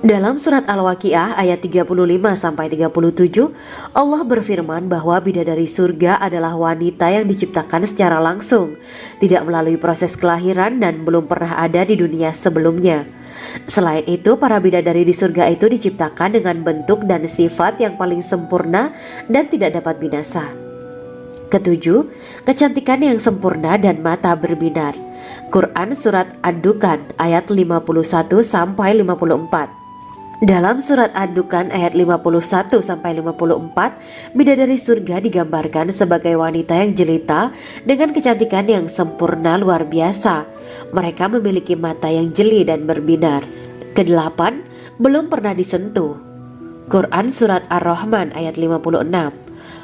Dalam surat Al-Waqiah ayat 35-37, Allah berfirman bahwa bidadari surga adalah wanita yang diciptakan secara langsung, tidak melalui proses kelahiran dan belum pernah ada di dunia sebelumnya. Selain itu, para bidadari di surga itu diciptakan dengan bentuk dan sifat yang paling sempurna dan tidak dapat binasa. Ketujuh, kecantikan yang sempurna dan mata berbinar. Quran Surat Ad-Dukhan ayat 51-54. Dalam surat Ad-Dukhan ayat 51-54, bidadari surga digambarkan sebagai wanita yang jelita dengan kecantikan yang sempurna luar biasa. Mereka memiliki mata yang jeli dan berbinar. Kedelapan, belum pernah disentuh. Quran Surat Ar-Rahman ayat 56.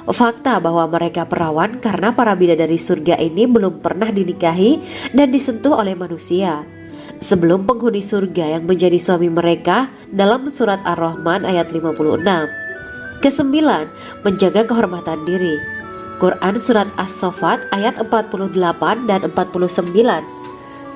Fakta bahwa mereka perawan karena para bidadari surga ini belum pernah dinikahi dan disentuh oleh manusia sebelum penghuni surga yang menjadi suami mereka dalam surat Ar-Rahman ayat 56. Kesembilan, menjaga kehormatan diri. Quran Surat As-Saffat ayat 48 dan 49.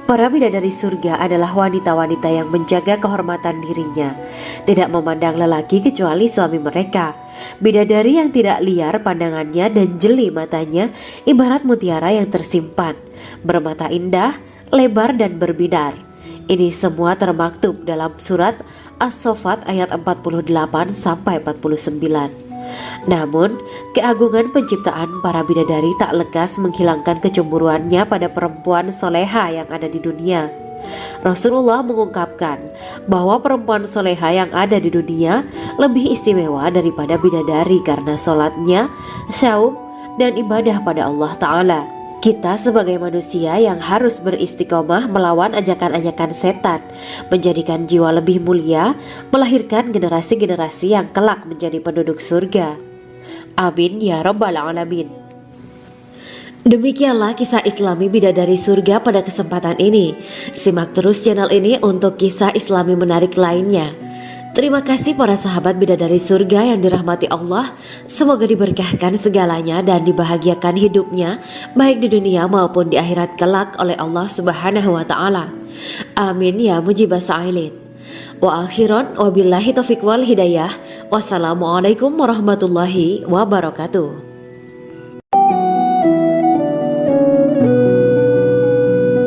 Para bidadari surga adalah wanita-wanita yang menjaga kehormatan dirinya, tidak memandang lelaki kecuali suami mereka. Bidadari yang tidak liar pandangannya dan jeli matanya ibarat mutiara yang tersimpan, bermata indah, lebar dan berbinar. Ini semua termaktub dalam surat As-Saffat ayat 48-49. Namun, keagungan penciptaan para bidadari tak lekas menghilangkan kecemburuannya pada perempuan soleha yang ada di dunia. Rasulullah mengungkapkan bahwa perempuan soleha yang ada di dunia lebih istimewa daripada bidadari karena sholatnya, saum, dan ibadah pada Allah Ta'ala. Kita sebagai manusia yang harus beristiqomah melawan ajakan-ajakan setan, menjadikan jiwa lebih mulia, melahirkan generasi-generasi yang kelak menjadi penduduk surga. Amin ya rabbal alamin. Demikianlah kisah Islami bidadari surga pada kesempatan ini. Simak terus channel ini untuk kisah Islami menarik lainnya. Terima kasih para sahabat bidadari surga yang dirahmati Allah. Semoga diberkahkan segalanya dan dibahagiakan hidupnya baik di dunia maupun di akhirat kelak oleh Allah Subhanahu wa taala. Amin ya mujibah sa'ilin. Wa akhiran wabillahi taufiq wal hidayah. Wassalamualaikum warahmatullahi wabarakatuh.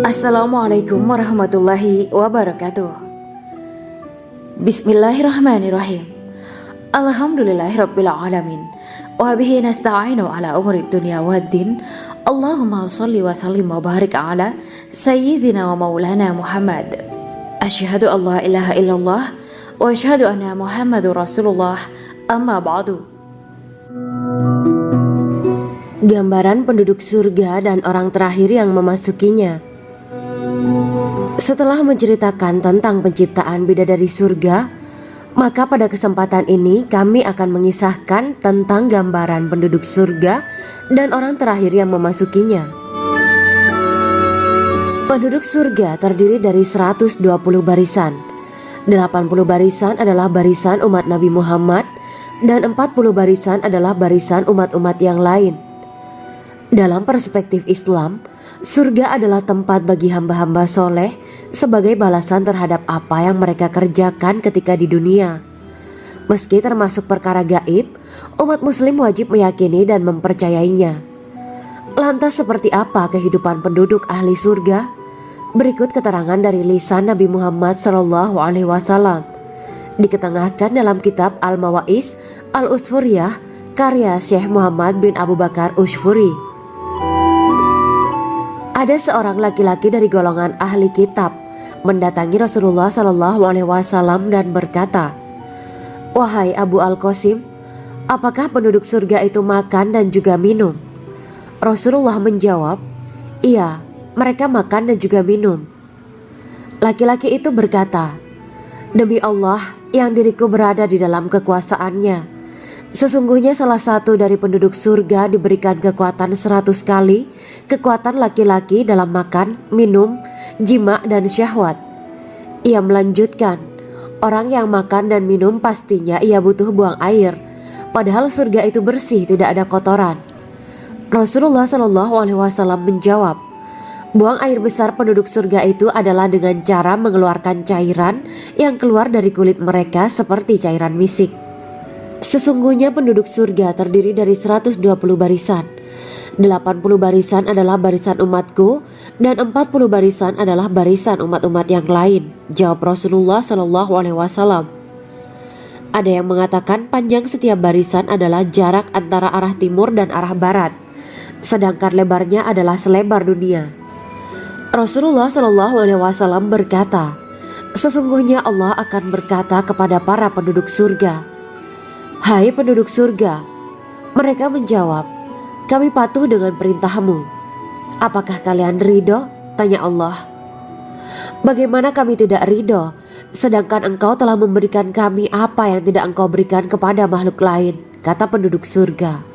Assalamualaikum warahmatullahi wabarakatuh. Bismillahirrahmanirrahim. Alhamdulillahirabbil alamin. Wa bihi nasta'inu ala umuri dunya waddin. Allahumma shalli wa sallim wa barik ala sayyidina wa maulana Muhammad. Asyhadu an la ilaha illallah wa asyhadu anna Muhammadur Rasulullah. Amma ba'du. Gambaran penduduk surga dan orang terakhir yang memasukinya. Setelah menceritakan tentang penciptaan bidadari surga, maka pada kesempatan ini kami akan mengisahkan tentang gambaran penduduk surga dan orang terakhir yang memasukinya. Penduduk surga terdiri dari 120 barisan. 80 barisan adalah barisan umat Nabi Muhammad dan 40 barisan adalah barisan umat-umat yang lain. Dalam perspektif Islam, surga adalah tempat bagi hamba-hamba soleh sebagai balasan terhadap apa yang mereka kerjakan ketika di dunia. Meski termasuk perkara gaib, umat muslim wajib meyakini dan mempercayainya. Lantas seperti apa kehidupan penduduk ahli surga? Berikut keterangan dari lisan Nabi Muhammad SAW, diketengahkan dalam kitab Al-Mawa'is Al-Usfuriyah karya Syekh Muhammad bin Abu Bakar Ushfuri. Ada seorang laki-laki dari golongan ahli kitab mendatangi Rasulullah SAW dan berkata, "Wahai Abu Al-Qasim, apakah penduduk surga itu makan dan juga minum?" Rasulullah menjawab, "Iya, mereka makan dan juga minum." Laki-laki itu berkata, "Demi Allah yang diriku berada di dalam kekuasaannya, sesungguhnya salah satu dari penduduk surga diberikan kekuatan 100 kali kekuatan laki-laki dalam makan, minum, jima, dan syahwat." Ia melanjutkan, "Orang yang makan dan minum pastinya ia butuh buang air, padahal surga itu bersih, tidak ada kotoran." Rasulullah SAW menjawab, Buang air besar penduduk surga itu adalah dengan cara mengeluarkan cairan yang keluar dari kulit mereka seperti cairan misik. Sesungguhnya penduduk surga terdiri dari 120 barisan. 80 barisan adalah barisan umatku dan 40 barisan adalah barisan umat-umat yang lain, jawab Rasulullah SAW. Ada yang mengatakan panjang setiap barisan adalah jarak antara arah timur dan arah barat, sedangkan lebarnya adalah selebar dunia. Rasulullah SAW berkata, sesungguhnya Allah akan berkata kepada para penduduk surga, "Hai penduduk surga." Mereka menjawab, "Kami patuh dengan perintahmu." "Apakah kalian ridho?" tanya Allah. "Bagaimana kami tidak ridho, sedangkan engkau telah memberikan kami apa yang tidak engkau berikan kepada makhluk lain," kata penduduk surga.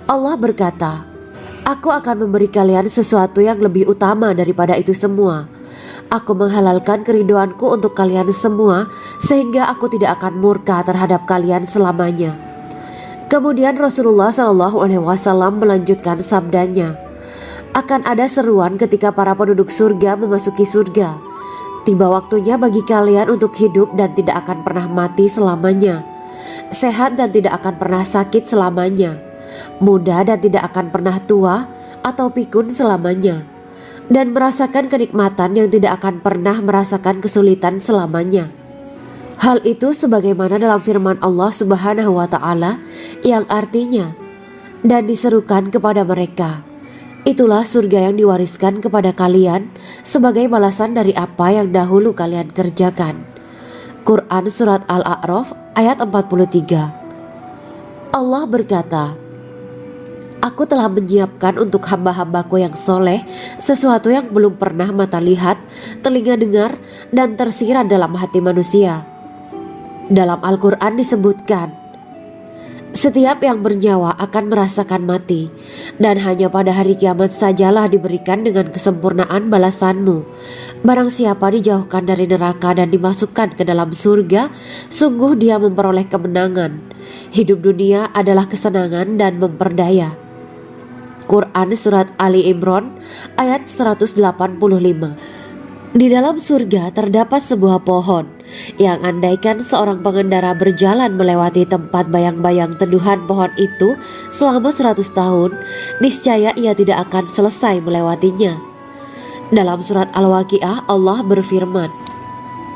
Allah berkata, "Aku akan memberi kalian sesuatu yang lebih utama daripada itu semua. Aku menghalalkan keridoanku untuk kalian semua sehingga aku tidak akan murka terhadap kalian selamanya." Kemudian Rasulullah SAW melanjutkan sabdanya, "Akan ada seruan ketika para penduduk surga memasuki surga. Tiba waktunya bagi kalian untuk hidup dan tidak akan pernah mati selamanya, sehat dan tidak akan pernah sakit selamanya, muda dan tidak akan pernah tua atau pikun selamanya, dan merasakan kenikmatan yang tidak akan pernah merasakan kesulitan selamanya." Hal itu sebagaimana dalam firman Allah Subhanahu wa Ta'ala yang artinya, "Dan diserukan kepada mereka, itulah surga yang diwariskan kepada kalian sebagai balasan dari apa yang dahulu kalian kerjakan." Quran Surat Al-A'raf ayat 43. Allah berkata, "Aku telah menyiapkan untuk hamba-hambaku yang soleh sesuatu yang belum pernah mata lihat, telinga dengar, dan tersirat dalam hati manusia." Dalam Al-Quran disebutkan, setiap yang bernyawa akan merasakan mati, dan hanya pada hari kiamat sajalah diberikan dengan kesempurnaan balasanmu. Barang siapa dijauhkan dari neraka dan dimasukkan ke dalam surga, sungguh dia memperoleh kemenangan. Hidup dunia adalah kesenangan dan memperdaya. Quran Surat Ali Imran ayat 185. Di dalam surga terdapat sebuah pohon yang andaikan seorang pengendara berjalan melewati tempat bayang-bayang teduhan pohon itu selama 100 tahun, niscaya ia tidak akan selesai melewatinya. Dalam surat Al-Waqiah Allah berfirman,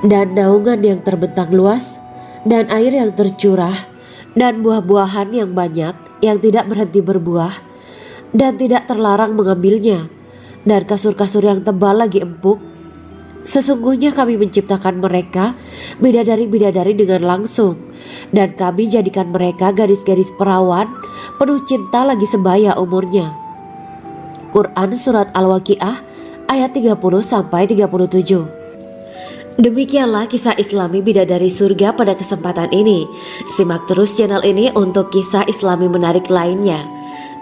"Dan naungan yang terbentang luas, dan air yang tercurah, dan buah-buahan yang banyak yang tidak berhenti berbuah, dan tidak terlarang mengambilnya, dan kasur-kasur yang tebal lagi empuk. Sesungguhnya kami menciptakan mereka bidadari-bidadari dengan langsung, dan kami jadikan mereka gadis-gadis perawan penuh cinta lagi sebaya umurnya." Quran Surat Al-Waqiah ayat 30-37. Demikianlah kisah Islami bidadari surga pada kesempatan ini. Simak terus channel ini untuk kisah Islami menarik lainnya.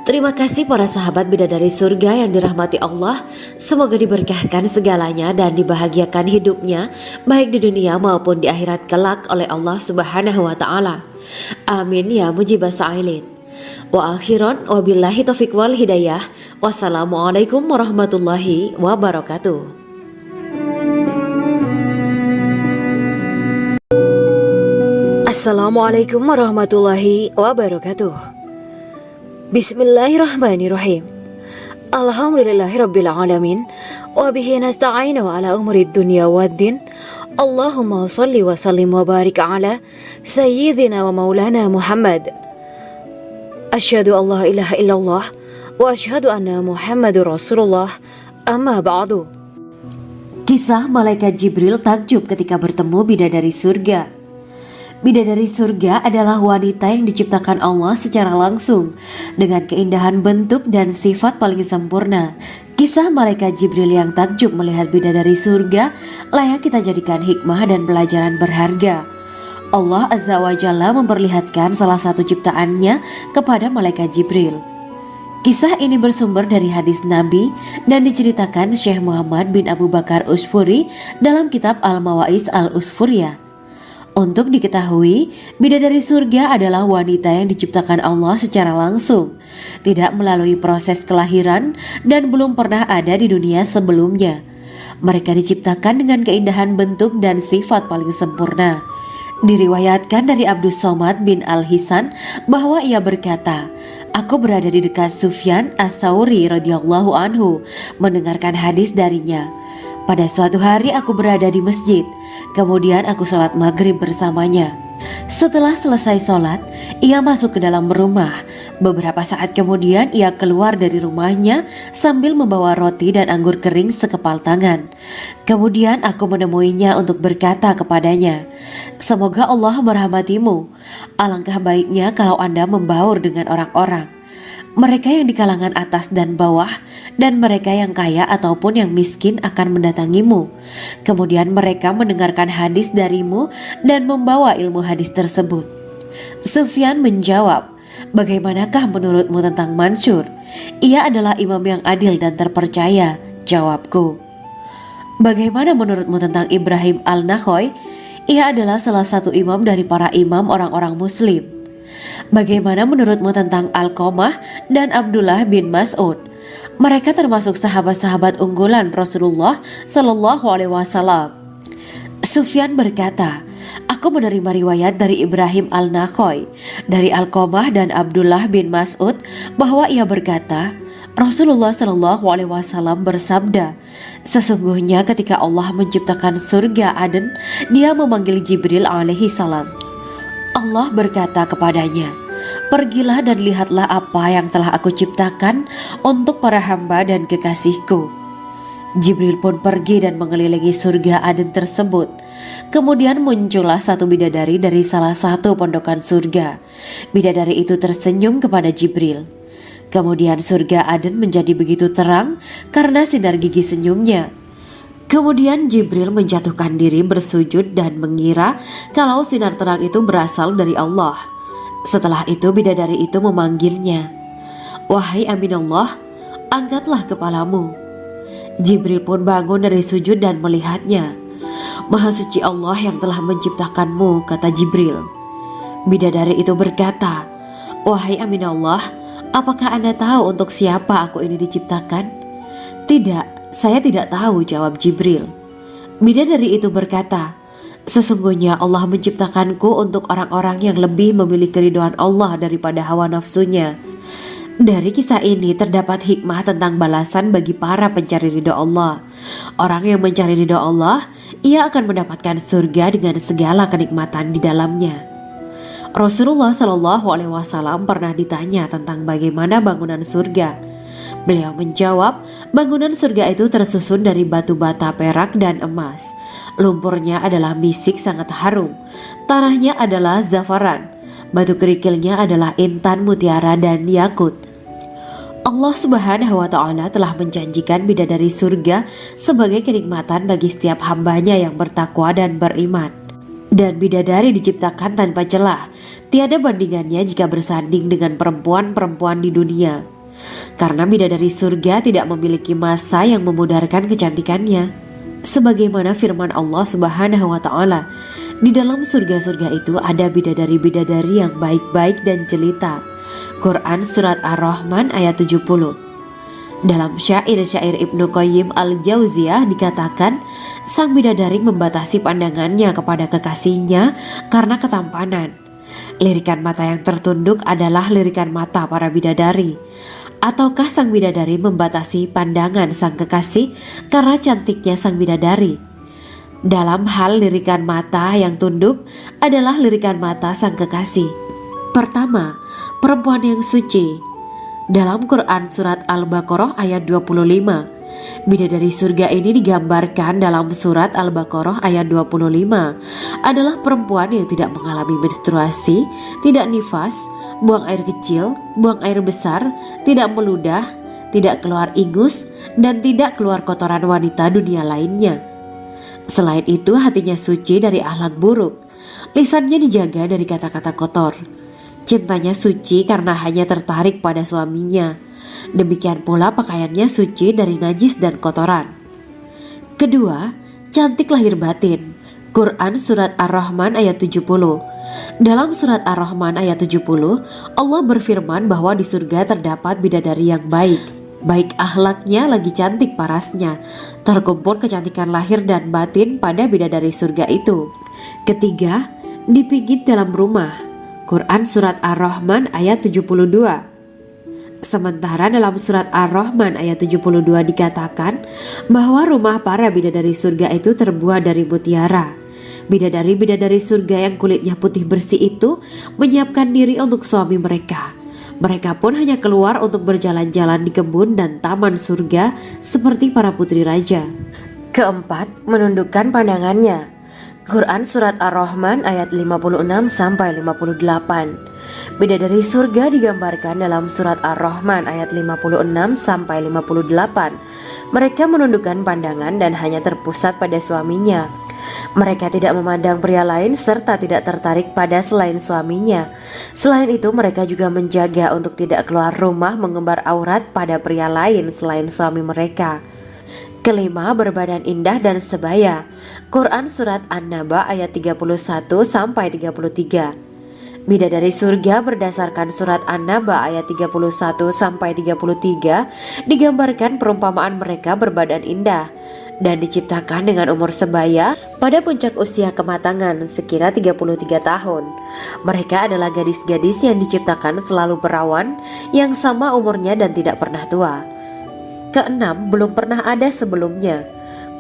Terima kasih para sahabat bidadari surga yang dirahmati Allah. Semoga diberkahkan segalanya dan dibahagiakan hidupnya baik di dunia maupun di akhirat kelak oleh Allah Subhanahu wa Ta'ala. Amin ya mujibah sa'ilin. Wa akhiran wabillahi taufiq wal hidayah. Wassalamualaikum warahmatullahi wabarakatuh. Assalamualaikum warahmatullahi wabarakatuh. Bismillahirrahmanirrahim. Alhamdulillahirabbil alamin wa bihi nasta'inu ala umuri dunya waddin. Allahumma shalli wa sallim wa barik ala sayyidina wa maulana Muhammad. Asyhadu an la ilaha illallah wa asyhadu anna Muhammadur Rasulullah. Amma ba'du. Kisah malaikat Jibril takjub ketika bertemu bidadari surga. Bidadari surga adalah wanita yang diciptakan Allah secara langsung dengan keindahan bentuk dan sifat paling sempurna. Kisah malaikat Jibril yang takjub melihat bidadari surga layak kita jadikan hikmah dan pelajaran berharga. Allah Azza wa Jalla memperlihatkan salah satu ciptaannya kepada malaikat Jibril. Kisah ini bersumber dari hadis Nabi dan diceritakan Syekh Muhammad bin Abu Bakar Usfuri dalam kitab Al-Mawaiz Al-Usfuriyah. Untuk diketahui, bidadari surga adalah wanita yang diciptakan Allah secara langsung, tidak melalui proses kelahiran dan belum pernah ada di dunia sebelumnya. Mereka diciptakan dengan keindahan bentuk dan sifat paling sempurna. Diriwayatkan dari Abdus Somad bin Al-Hisan bahwa ia berkata, "Aku berada di dekat Sufyan As-Tsauri radhiyallahu anhu mendengarkan hadis darinya. Pada suatu hari aku berada di masjid, kemudian aku sholat maghrib bersamanya. Setelah selesai sholat, ia masuk ke dalam rumah. Beberapa saat kemudian ia keluar dari rumahnya sambil membawa roti dan anggur kering sekepal tangan. Kemudian aku menemuinya untuk berkata kepadanya, 'Semoga Allah merahmatimu. Alangkah baiknya kalau Anda membaur dengan orang-orang. Mereka yang di kalangan atas dan bawah, dan mereka yang kaya ataupun yang miskin akan mendatangimu. Kemudian mereka mendengarkan hadis darimu dan membawa ilmu hadis tersebut.' Sufyan menjawab, 'Bagaimanakah menurutmu tentang Mansur? Ia adalah imam yang adil dan terpercaya.' Jawabku, 'Bagaimana menurutmu tentang Ibrahim Al-Nakhoy? Ia adalah salah satu imam dari para imam orang-orang muslim.' 'Bagaimana menurutmu tentang Alqamah dan Abdullah bin Mas'ud? Mereka termasuk sahabat-sahabat unggulan Rasulullah Shallallahu Alaihi Wasallam.' Sufyan berkata, 'Aku menerima riwayat dari Ibrahim Al-Nakhoy, dari Alqamah dan Abdullah bin Mas'ud bahwa ia berkata, Rasulullah Shallallahu Alaihi Wasallam bersabda, sesungguhnya ketika Allah menciptakan surga Aden, Dia memanggil Jibril alaihi salam. Allah berkata kepadanya, pergilah dan lihatlah apa yang telah aku ciptakan untuk para hamba dan kekasihku. Jibril pun pergi dan mengelilingi surga Aden tersebut. Kemudian muncullah satu bidadari dari salah satu pondokan surga. Bidadari itu tersenyum kepada Jibril. Kemudian surga Aden menjadi begitu terang karena sinar gigi senyumnya. Kemudian Jibril menjatuhkan diri bersujud dan mengira kalau sinar terang itu berasal dari Allah. Setelah itu bidadari itu memanggilnya, wahai Aminullah, angkatlah kepalamu. Jibril pun bangun dari sujud dan melihatnya. Maha suci Allah yang telah menciptakanmu, kata Jibril. Bidadari itu berkata, wahai Aminullah, apakah Anda tahu untuk siapa aku ini diciptakan? Tidak. Saya tidak tahu, jawab Jibril. Bidadari itu berkata, sesungguhnya Allah menciptakanku untuk orang-orang yang lebih memilih keridhaan Allah daripada hawa nafsunya. Dari kisah ini terdapat hikmah tentang balasan bagi para pencari ridha Allah. Orang yang mencari ridha Allah, ia akan mendapatkan surga dengan segala kenikmatan di dalamnya. Rasulullah Shallallahu Alaihi Wasallam pernah ditanya tentang bagaimana bangunan surga. Beliau menjawab, bangunan surga itu tersusun dari batu bata, perak, dan emas. Lumpurnya adalah misik sangat harum. Tanahnya adalah zafaran. Batu kerikilnya adalah intan, mutiara, dan yakut. Allah Subhanahu wa Ta'ala telah menjanjikan bidadari surga sebagai kenikmatan bagi setiap hambanya yang bertakwa dan beriman. Dan bidadari diciptakan tanpa celah. Tiada bandingannya jika bersanding dengan perempuan-perempuan di dunia. Karena bidadari surga tidak memiliki masa yang memudarkan kecantikannya. Sebagaimana firman Allah Subhanahu wa Ta'ala, di dalam surga-surga itu ada bidadari-bidadari yang baik-baik dan jelita. Quran Surat Ar-Rahman ayat 70. Dalam syair-syair Ibnu Qayyim Al-Jauziyah dikatakan, sang bidadari membatasi pandangannya kepada kekasihnya karena ketampanan. Lirikan mata yang tertunduk adalah lirikan mata para bidadari. Ataukah sang bidadari membatasi pandangan sang kekasih karena cantiknya sang bidadari? Dalam hal lirikan mata yang tunduk adalah lirikan mata sang kekasih. Pertama, perempuan yang suci. Dalam Quran Surat Al-Baqarah ayat 25, bidadari surga ini digambarkan dalam Surat Al-Baqarah ayat 25 adalah perempuan yang tidak mengalami menstruasi, tidak nifas, buang air kecil, buang air besar, tidak meludah, tidak keluar ingus, dan tidak keluar kotoran wanita dunia lainnya. Selain itu hatinya suci dari akhlak buruk, lisannya dijaga dari kata-kata kotor. Cintanya suci karena hanya tertarik pada suaminya. Demikian pula pakaiannya suci dari najis dan kotoran. Kedua, cantik lahir batin. Quran Surat Ar-Rahman ayat 70. Dalam Surat Ar-Rahman ayat 70, Allah berfirman bahwa di surga terdapat bidadari yang baik. Baik akhlaknya lagi cantik parasnya. Terkumpul kecantikan lahir dan batin pada bidadari surga itu. Ketiga, dipijit dalam rumah. Quran Surat Ar-Rahman ayat 72. Sementara dalam surat Ar-Rahman ayat 72 dikatakan bahwa rumah para bidadari surga itu terbuat dari mutiara. Bidadari-bidadari surga yang kulitnya putih bersih itu menyiapkan diri untuk suami mereka. Mereka pun hanya keluar untuk berjalan-jalan di kebun dan taman surga seperti para putri raja. Keempat, menundukkan pandangannya. Quran Surat Ar-Rahman ayat 56-58. Bidadari surga digambarkan dalam Surat Ar-Rahman ayat 56-58. Mereka menundukkan pandangan dan hanya terpusat pada suaminya. Mereka tidak memandang pria lain serta tidak tertarik pada selain suaminya. Selain itu mereka juga menjaga untuk tidak keluar rumah mengembar aurat pada pria lain selain suami mereka. Kelima, berbadan indah dan sebaya. Quran Surat An-Naba ayat 31-33. Bidadari surga berdasarkan surat An-Naba ayat 31-33 digambarkan perumpamaan mereka berbadan indah dan diciptakan dengan umur sebaya pada puncak usia kematangan sekira 33 tahun. Mereka adalah gadis-gadis yang diciptakan selalu perawan yang sama umurnya dan tidak pernah tua. Keenam, belum pernah ada sebelumnya.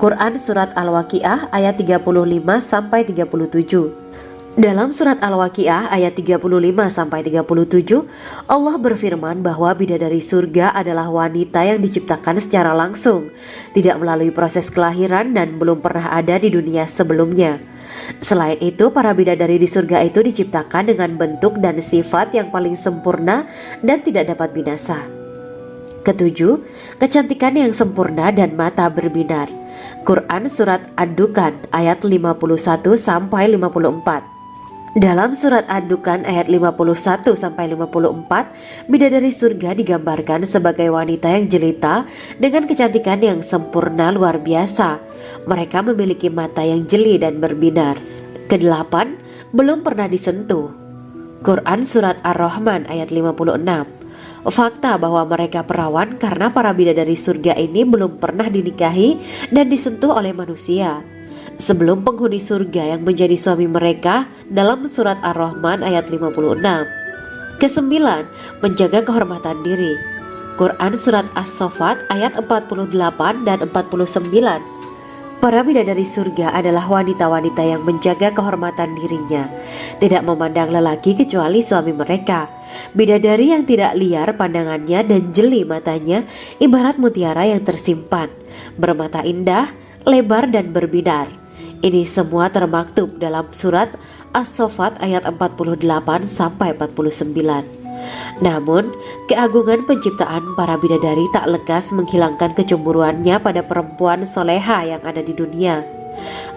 Quran Surat Al-Waqiah ayat 35-37. Dalam surat Al-Waqiah ayat 35-37, Allah berfirman bahwa bidadari surga adalah wanita yang diciptakan secara langsung, tidak melalui proses kelahiran dan belum pernah ada di dunia sebelumnya. Selain itu, para bidadari di surga itu diciptakan dengan bentuk dan sifat yang paling sempurna dan tidak dapat binasa. Ketujuh, kecantikan yang sempurna dan mata berbinar. Quran Surat Ad-Dukan ayat 51-54. Dalam surat Ad-Dukan ayat 51-54, bidadari surga digambarkan sebagai wanita yang jelita dengan kecantikan yang sempurna luar biasa. Mereka memiliki mata yang jeli dan berbinar. Kedelapan, belum pernah disentuh. Quran Surat Ar-Rahman ayat 56. Fakta bahwa mereka perawan karena para bidadari surga ini belum pernah dinikahi dan disentuh oleh manusia sebelum penghuni surga yang menjadi suami mereka dalam surat Ar-Rahman ayat 56. Kesembilan, menjaga kehormatan diri. Quran Surat As-Saffat ayat 48 dan 49. Para bidadari surga adalah wanita-wanita yang menjaga kehormatan dirinya, tidak memandang lelaki kecuali suami mereka. Bidadari yang tidak liar pandangannya dan jeli matanya ibarat mutiara yang tersimpan, bermata indah, lebar dan berbinar. Ini semua termaktub dalam surat As-Saffat ayat 48-49. Namun, keagungan penciptaan para bidadari tak lekas menghilangkan kecemburuannya pada perempuan soleha yang ada di dunia.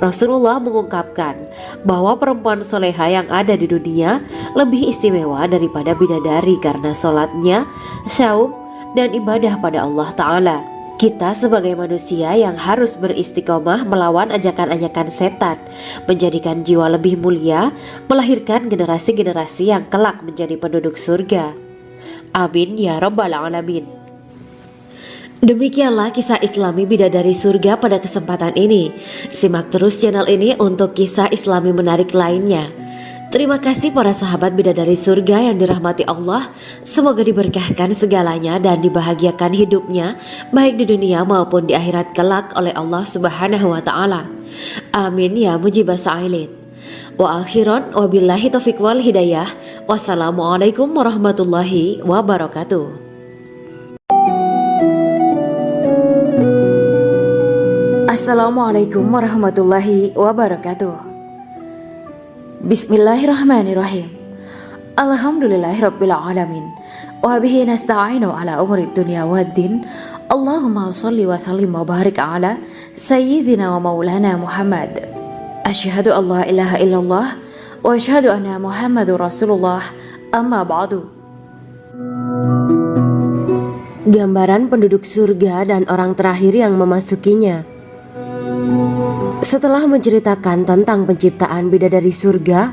Rasulullah mengungkapkan bahwa perempuan soleha yang ada di dunia lebih istimewa daripada bidadari karena sholatnya, syaum, dan ibadah pada Allah Ta'ala. Kita sebagai manusia yang harus beristiqomah melawan ajakan-ajakan setan, menjadikan jiwa lebih mulia, melahirkan generasi-generasi yang kelak menjadi penduduk surga. Amin ya Rabbal Alamin. Demikianlah kisah Islami bidadari surga pada kesempatan ini. Simak terus channel ini untuk kisah Islami menarik lainnya. Terima kasih para sahabat bidadari surga yang dirahmati Allah. Semoga diberkahkan segalanya dan dibahagiakan hidupnya baik di dunia maupun di akhirat kelak oleh Allah Subhanahu wa Ta'ala. Amin ya mujibah sa'ilin. Wa akhiran wabillahi taufiq wal hidayah. Wassalamualaikum warahmatullahi wabarakatuh. Assalamualaikum warahmatullahi wabarakatuh. Bismillahirrahmanirrahim. Alhamdulillahirabbil alamin. Wa bihi nasta'inu ala umuri dunya waddin. Allahumma shalli wa sallim wa barik ala sayyidina wa maulana Muhammad. Asyhadu an la ilaha illallah wa asyhadu anna Muhammadur Rasulullah. Amma ba'du. Gambaran penduduk surga dan orang terakhir yang memasukinya. Setelah menceritakan tentang penciptaan bidadari surga,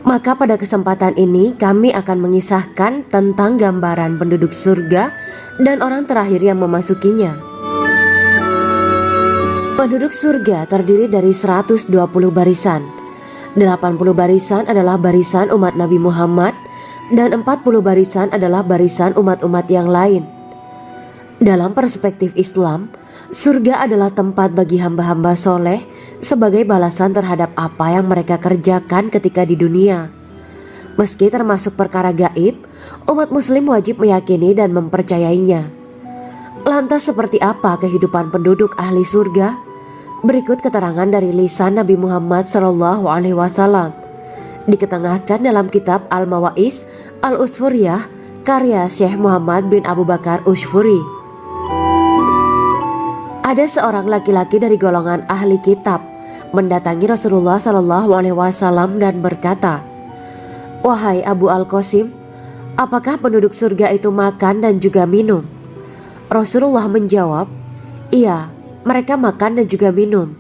maka pada kesempatan ini kami akan mengisahkan tentang gambaran penduduk surga dan orang terakhir yang memasukinya. Penduduk surga terdiri dari 120 barisan. 80 barisan adalah barisan umat Nabi Muhammad dan 40 barisan adalah barisan umat-umat yang lain. Dalam perspektif Islam, surga adalah tempat bagi hamba-hamba soleh sebagai balasan terhadap apa yang mereka kerjakan ketika di dunia. Meski termasuk perkara gaib, umat muslim wajib meyakini dan mempercayainya. Lantas seperti apa kehidupan penduduk ahli surga? Berikut keterangan dari lisan Nabi Muhammad SAW, diketengahkan dalam kitab Al-Mawa'is Al-Usfuriyah karya Syekh Muhammad bin Abu Bakar Ushfuri. Ada seorang laki-laki dari golongan ahli kitab mendatangi Rasulullah SAW dan berkata, "Wahai Abu Al-Qasim, apakah penduduk surga itu makan dan juga minum?" Rasulullah menjawab, "Iya, mereka makan dan juga minum."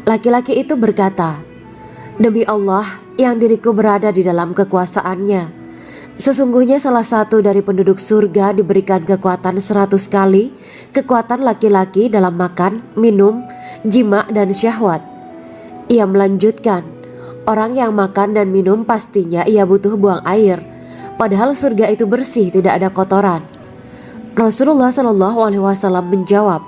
Laki-laki itu berkata, "Demi Allah yang diriku berada di dalam kekuasaannya, sesungguhnya salah satu dari penduduk surga diberikan kekuatan 100 kali kekuatan laki-laki dalam makan, minum, jima dan syahwat." Ia melanjutkan, "Orang yang makan dan minum pastinya ia butuh buang air, padahal surga itu bersih, tidak ada kotoran." Rasulullah SAW menjawab,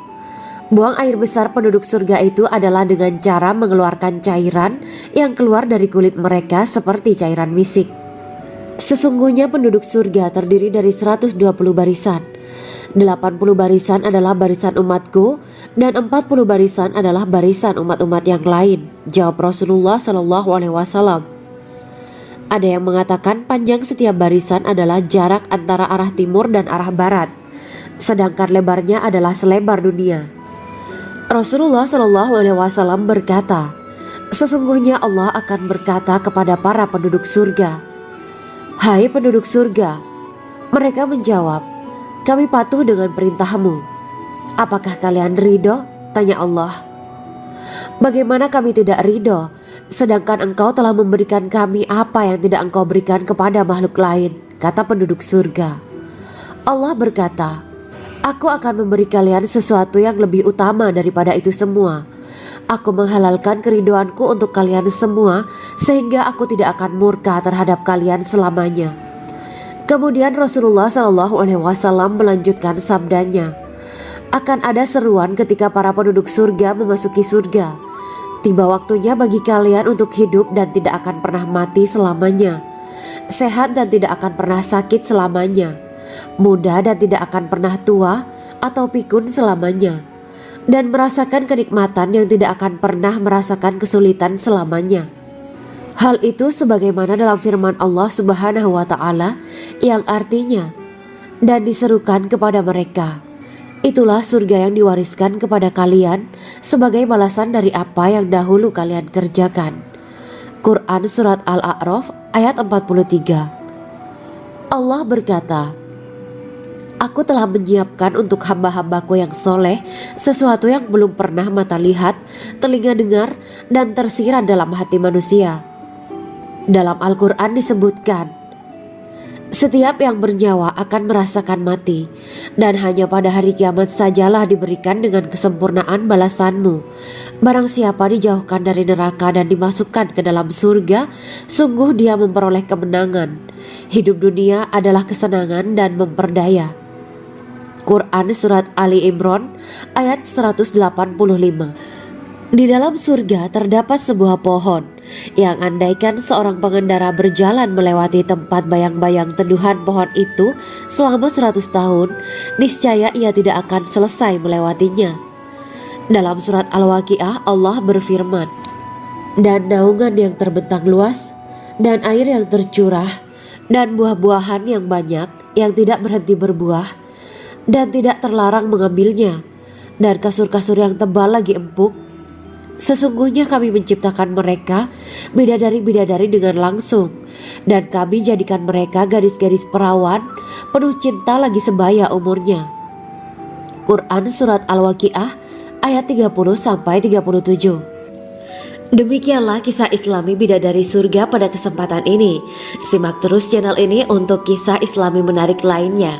"Buang air besar penduduk surga itu adalah dengan cara mengeluarkan cairan yang keluar dari kulit mereka seperti cairan misik." Sesungguhnya penduduk surga terdiri dari 120 barisan. 80 barisan adalah barisan umatku dan 40 barisan adalah barisan umat-umat yang lain, jawab Rasulullah SAW. Ada yang mengatakan panjang setiap barisan adalah jarak antara arah timur dan arah barat, sedangkan lebarnya adalah selebar dunia. Rasulullah SAW berkata, "Sesungguhnya Allah akan berkata kepada para penduduk surga, 'Hai penduduk surga,' mereka menjawab, 'Kami patuh dengan perintahmu.' 'Apakah kalian ridho?' tanya Allah. 'Bagaimana kami tidak ridho, sedangkan engkau telah memberikan kami apa yang tidak engkau berikan kepada makhluk lain,' kata penduduk surga. Allah berkata, 'Aku akan memberi kalian sesuatu yang lebih utama daripada itu semua. Aku menghalalkan keridoanku untuk kalian semua sehingga aku tidak akan murka terhadap kalian selamanya.'" Kemudian Rasulullah SAW melanjutkan sabdanya, "Akan ada seruan ketika para penduduk surga memasuki surga. Tiba waktunya bagi kalian untuk hidup dan tidak akan pernah mati selamanya, sehat dan tidak akan pernah sakit selamanya, muda dan tidak akan pernah tua atau pikun selamanya, dan merasakan kenikmatan yang tidak akan pernah merasakan kesulitan selamanya." Hal itu sebagaimana dalam firman Allah Subhanahu wa Ta'ala yang artinya, "Dan diserukan kepada mereka, itulah surga yang diwariskan kepada kalian sebagai balasan dari apa yang dahulu kalian kerjakan." Quran Surat Al-A'raf ayat 43. Allah berkata, "Aku telah menyiapkan untuk hamba-hambaku yang soleh sesuatu yang belum pernah mata lihat, telinga dengar, dan tersirat dalam hati manusia." Dalam Al-Quran disebutkan, "Setiap yang bernyawa akan merasakan mati, dan hanya pada hari kiamat sajalah diberikan dengan kesempurnaan balasanmu. Barang siapa dijauhkan dari neraka dan dimasukkan ke dalam surga, sungguh dia memperoleh kemenangan. Hidup dunia adalah kesenangan dan memperdaya." Quran Surat Ali Imran ayat 185. Di dalam surga terdapat sebuah pohon yang andaikan seorang pengendara berjalan melewati tempat bayang-bayang teduhan pohon itu selama 100 tahun, niscaya ia tidak akan selesai melewatinya. Dalam surat Al-Waqiah Allah berfirman, "Dan naungan yang terbentang luas, dan air yang tercurah, dan buah-buahan yang banyak yang tidak berhenti berbuah, dan tidak terlarang mengambilnya, dan kasur-kasur yang tebal lagi empuk. Sesungguhnya kami menciptakan mereka bidadari-bidadari dengan langsung, dan kami jadikan mereka gadis-gadis perawan penuh cinta lagi sebaya umurnya." Quran Surat Al-Waqiah ayat 30-37. Demikianlah kisah Islami Bidadari Surga pada kesempatan ini. Simak terus channel ini untuk kisah Islami menarik lainnya.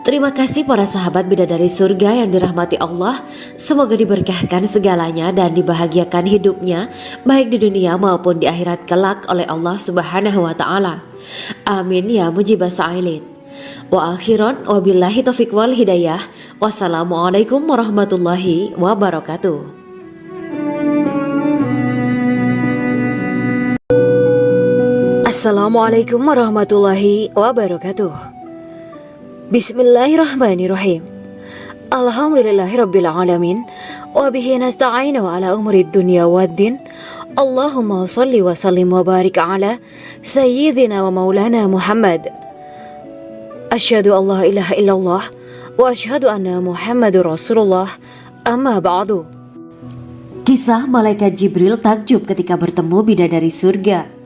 Terima kasih para sahabat Bidadari Surga yang dirahmati Allah. Semoga diberkahkan segalanya dan dibahagiakan hidupnya, baik di dunia maupun di akhirat kelak oleh Allah Subhanahu wa Ta'ala. Amin ya mujibah sa'ilin. Wa akhiran wabillahi taufiq wal hidayah. Wassalamualaikum warahmatullahi wabarakatuh. Assalamualaikum warahmatullahi wabarakatuh. Bismillahirrahmanirrahim. Alhamdulillahirabbil alamin wa bihi nasta'inu ala umuri dunya waddin. Allahumma shalli wa sallim wa barik ala sayyidina wa maulana Muhammad. Asyhadu an la ilaha illallah wa asyhadu anna Muhammadur Rasulullah. Amma ba'du. Kisah malaikat Jibril takjub ketika bertemu bidadari surga.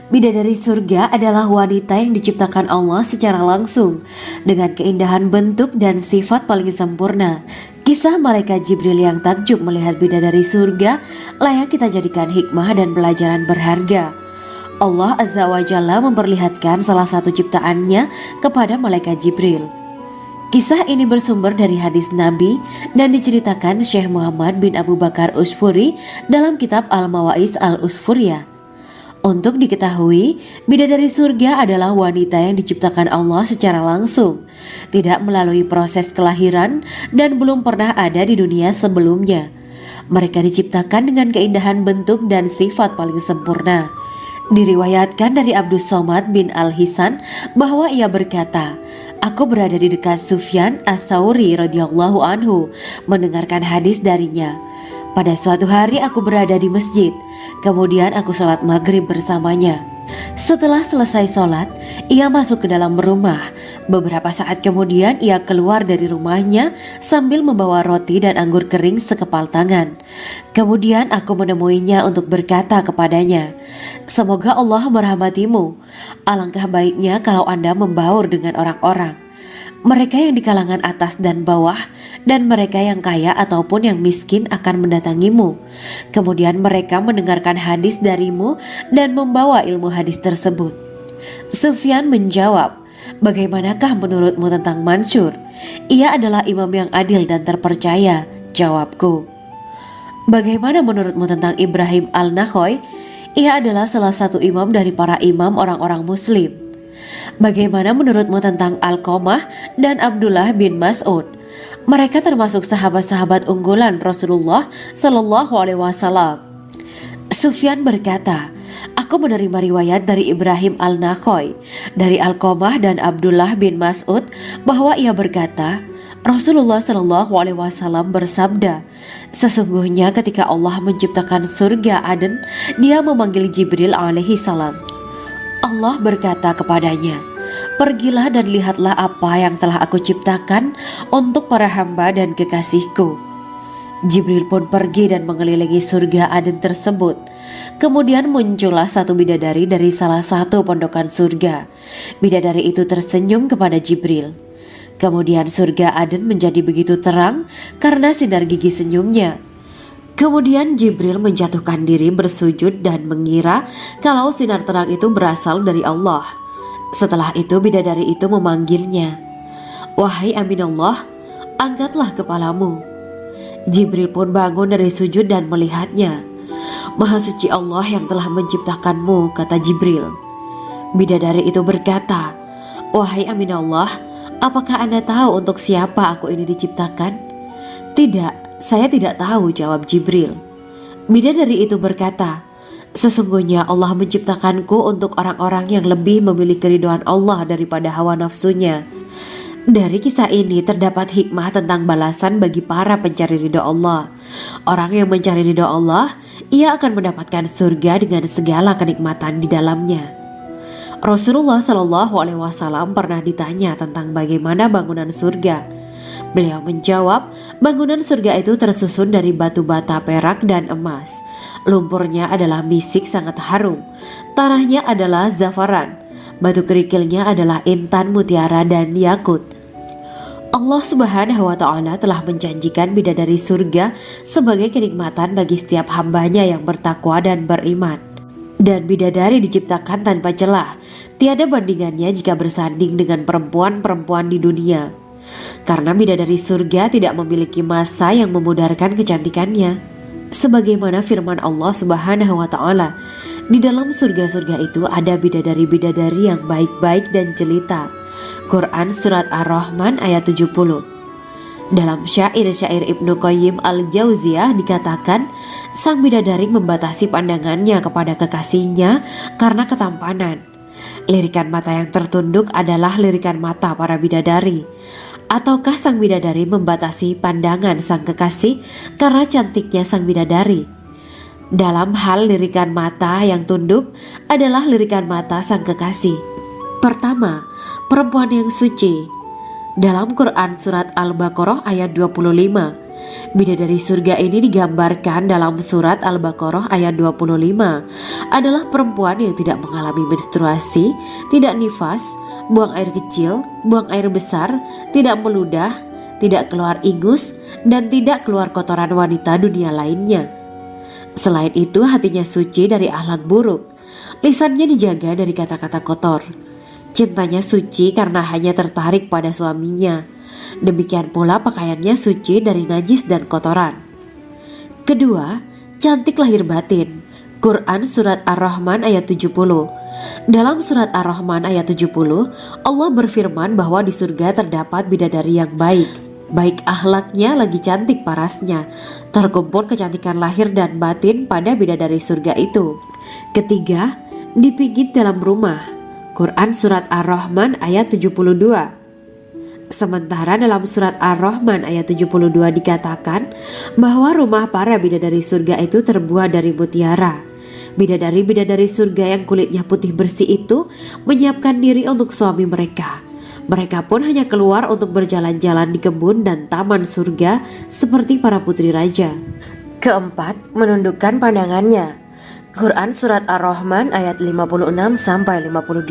Bidadari surga adalah wanita yang diciptakan Allah secara langsung dengan keindahan bentuk dan sifat paling sempurna. Kisah malaikat Jibril yang takjub melihat bidadari surga layak kita jadikan hikmah dan pelajaran berharga. Allah Azza wa Jalla memperlihatkan salah satu ciptaannya kepada malaikat Jibril. Kisah ini bersumber dari hadis Nabi dan diceritakan Syekh Muhammad bin Abu Bakar Usfuri dalam kitab Al-Mawaiz Al-Usfuriyah. Untuk diketahui, bidadari surga adalah wanita yang diciptakan Allah secara langsung, tidak melalui proses kelahiran dan belum pernah ada di dunia sebelumnya. Mereka diciptakan dengan keindahan bentuk dan sifat paling sempurna. Diriwayatkan dari Abdus Somad bin Al-Hisan bahwa ia berkata, "Aku berada di dekat Sufyan As-Sauri radhiyallahu anhu mendengarkan hadis darinya. Pada suatu hari aku berada di masjid, kemudian aku sholat maghrib bersamanya. Setelah selesai sholat, ia masuk ke dalam rumah. Beberapa saat kemudian ia keluar dari rumahnya sambil membawa roti dan anggur kering sekepal tangan. Kemudian aku menemuinya untuk berkata kepadanya, 'Semoga Allah merahmatimu. Alangkah baiknya kalau Anda membaur dengan orang-orang. Mereka yang di kalangan atas dan bawah, dan mereka yang kaya ataupun yang miskin akan mendatangimu. Kemudian mereka mendengarkan hadis darimu dan membawa ilmu hadis tersebut.' Sufyan menjawab, 'Bagaimanakah menurutmu tentang Mansur? Ia adalah imam yang adil dan terpercaya.' Jawabku, 'Bagaimana menurutmu tentang Ibrahim Al-Nakhoy? Ia adalah salah satu imam dari para imam orang-orang muslim.' Bagaimana menurutmu tentang Alqamah dan Abdullah bin Mas'ud? Mereka termasuk sahabat-sahabat unggulan Rasulullah Sallallahu Alaihi Wasallam.' Sufyan berkata, 'Aku menerima riwayat dari Ibrahim Al-Nakhoy, dari Alqamah dan Abdullah bin Mas'ud bahwa ia berkata, Rasulullah Sallallahu Alaihi Wasallam bersabda, sesungguhnya ketika Allah menciptakan surga Aden, Dia memanggil Jibril alaihi salam. Allah berkata kepadanya, pergilah dan lihatlah apa yang telah aku ciptakan untuk para hamba dan kekasihku. Jibril pun pergi dan mengelilingi surga Aden tersebut. Kemudian muncullah satu bidadari dari salah satu pondokan surga. Bidadari itu tersenyum kepada Jibril. Kemudian surga Aden menjadi begitu terang karena sinar gigi senyumnya. Kemudian Jibril menjatuhkan diri bersujud dan mengira kalau sinar terang itu berasal dari Allah. Setelah itu bidadari itu memanggilnya, wahai Aminullah, angkatlah kepalamu. Jibril pun bangun dari sujud dan melihatnya. Maha suci Allah yang telah menciptakanmu, kata Jibril. Bidadari itu berkata, wahai Aminullah, apakah Anda tahu untuk siapa aku ini diciptakan? Tidak, saya tidak tahu, jawab Jibril. Bidadari itu berkata, sesungguhnya Allah menciptakanku untuk orang-orang yang lebih memilih keridhaan Allah daripada hawa nafsunya. Dari kisah ini terdapat hikmah tentang balasan bagi para pencari ridha Allah. Orang yang mencari ridha Allah, ia akan mendapatkan surga dengan segala kenikmatan di dalamnya. Rasulullah Shallallahu Alaihi Wasallam pernah ditanya tentang bagaimana bangunan surga. Beliau menjawab, bangunan surga itu tersusun dari batu bata, perak, dan emas. Lumpurnya adalah misik sangat harum. Tanahnya adalah zafaran. Batu kerikilnya adalah intan, mutiara, dan yakut. Allah Subhanahu wa Ta'ala telah menjanjikan bidadari surga sebagai kenikmatan bagi setiap hambanya yang bertakwa dan beriman. Dan bidadari diciptakan tanpa celah, tiada bandingannya jika bersanding dengan perempuan-perempuan di dunia. Karena bidadari surga tidak memiliki masa yang memudarkan kecantikannya. Sebagaimana firman Allah Subhanahu wa Ta'ala, di dalam surga-surga itu ada bidadari-bidadari yang baik-baik dan jelita. Quran Surat Ar-Rahman ayat 70. Dalam syair-syair Ibnu Qayyim al-Jauziyah dikatakan, sang bidadari membatasi pandangannya kepada kekasihnya karena ketampanan. Lirikan mata yang tertunduk adalah lirikan mata para bidadari. Ataukah sang bidadari membatasi pandangan sang kekasih karena cantiknya sang bidadari? Dalam hal lirikan mata yang tunduk adalah lirikan mata sang kekasih. Pertama, perempuan yang suci. Dalam Quran Surat Al-Baqarah ayat 25, bidadari surga ini digambarkan dalam Surat Al-Baqarah ayat 25 adalah perempuan yang tidak mengalami menstruasi, tidak nifas, buang air kecil, buang air besar, tidak meludah, tidak keluar ingus, dan tidak keluar kotoran wanita dunia lainnya. Selain itu, hatinya suci dari akhlak buruk, lisannya dijaga dari kata-kata kotor. Cintanya suci karena hanya tertarik pada suaminya. Demikian pula pakaiannya suci dari najis dan kotoran. Kedua, cantik lahir batin. Quran Surat Ar-Rahman ayat 70. Dalam Surat Ar-Rahman ayat 70, Allah berfirman bahwa di surga terdapat bidadari yang baik. Baik akhlaknya lagi cantik parasnya. Terkumpul kecantikan lahir dan batin pada bidadari surga itu. Ketiga, dipijit dalam rumah. Quran Surat Ar-Rahman ayat 72. Sementara dalam Surat Ar-Rahman ayat 72 dikatakan bahwa rumah para bidadari surga itu terbuat dari mutiara. Bidadari-bidadari surga yang kulitnya putih bersih itu menyiapkan diri untuk suami mereka. Mereka pun hanya keluar untuk berjalan-jalan di kebun dan taman surga seperti para putri raja. Keempat, menundukkan pandangannya. Quran Surat Ar-Rahman ayat 56-58.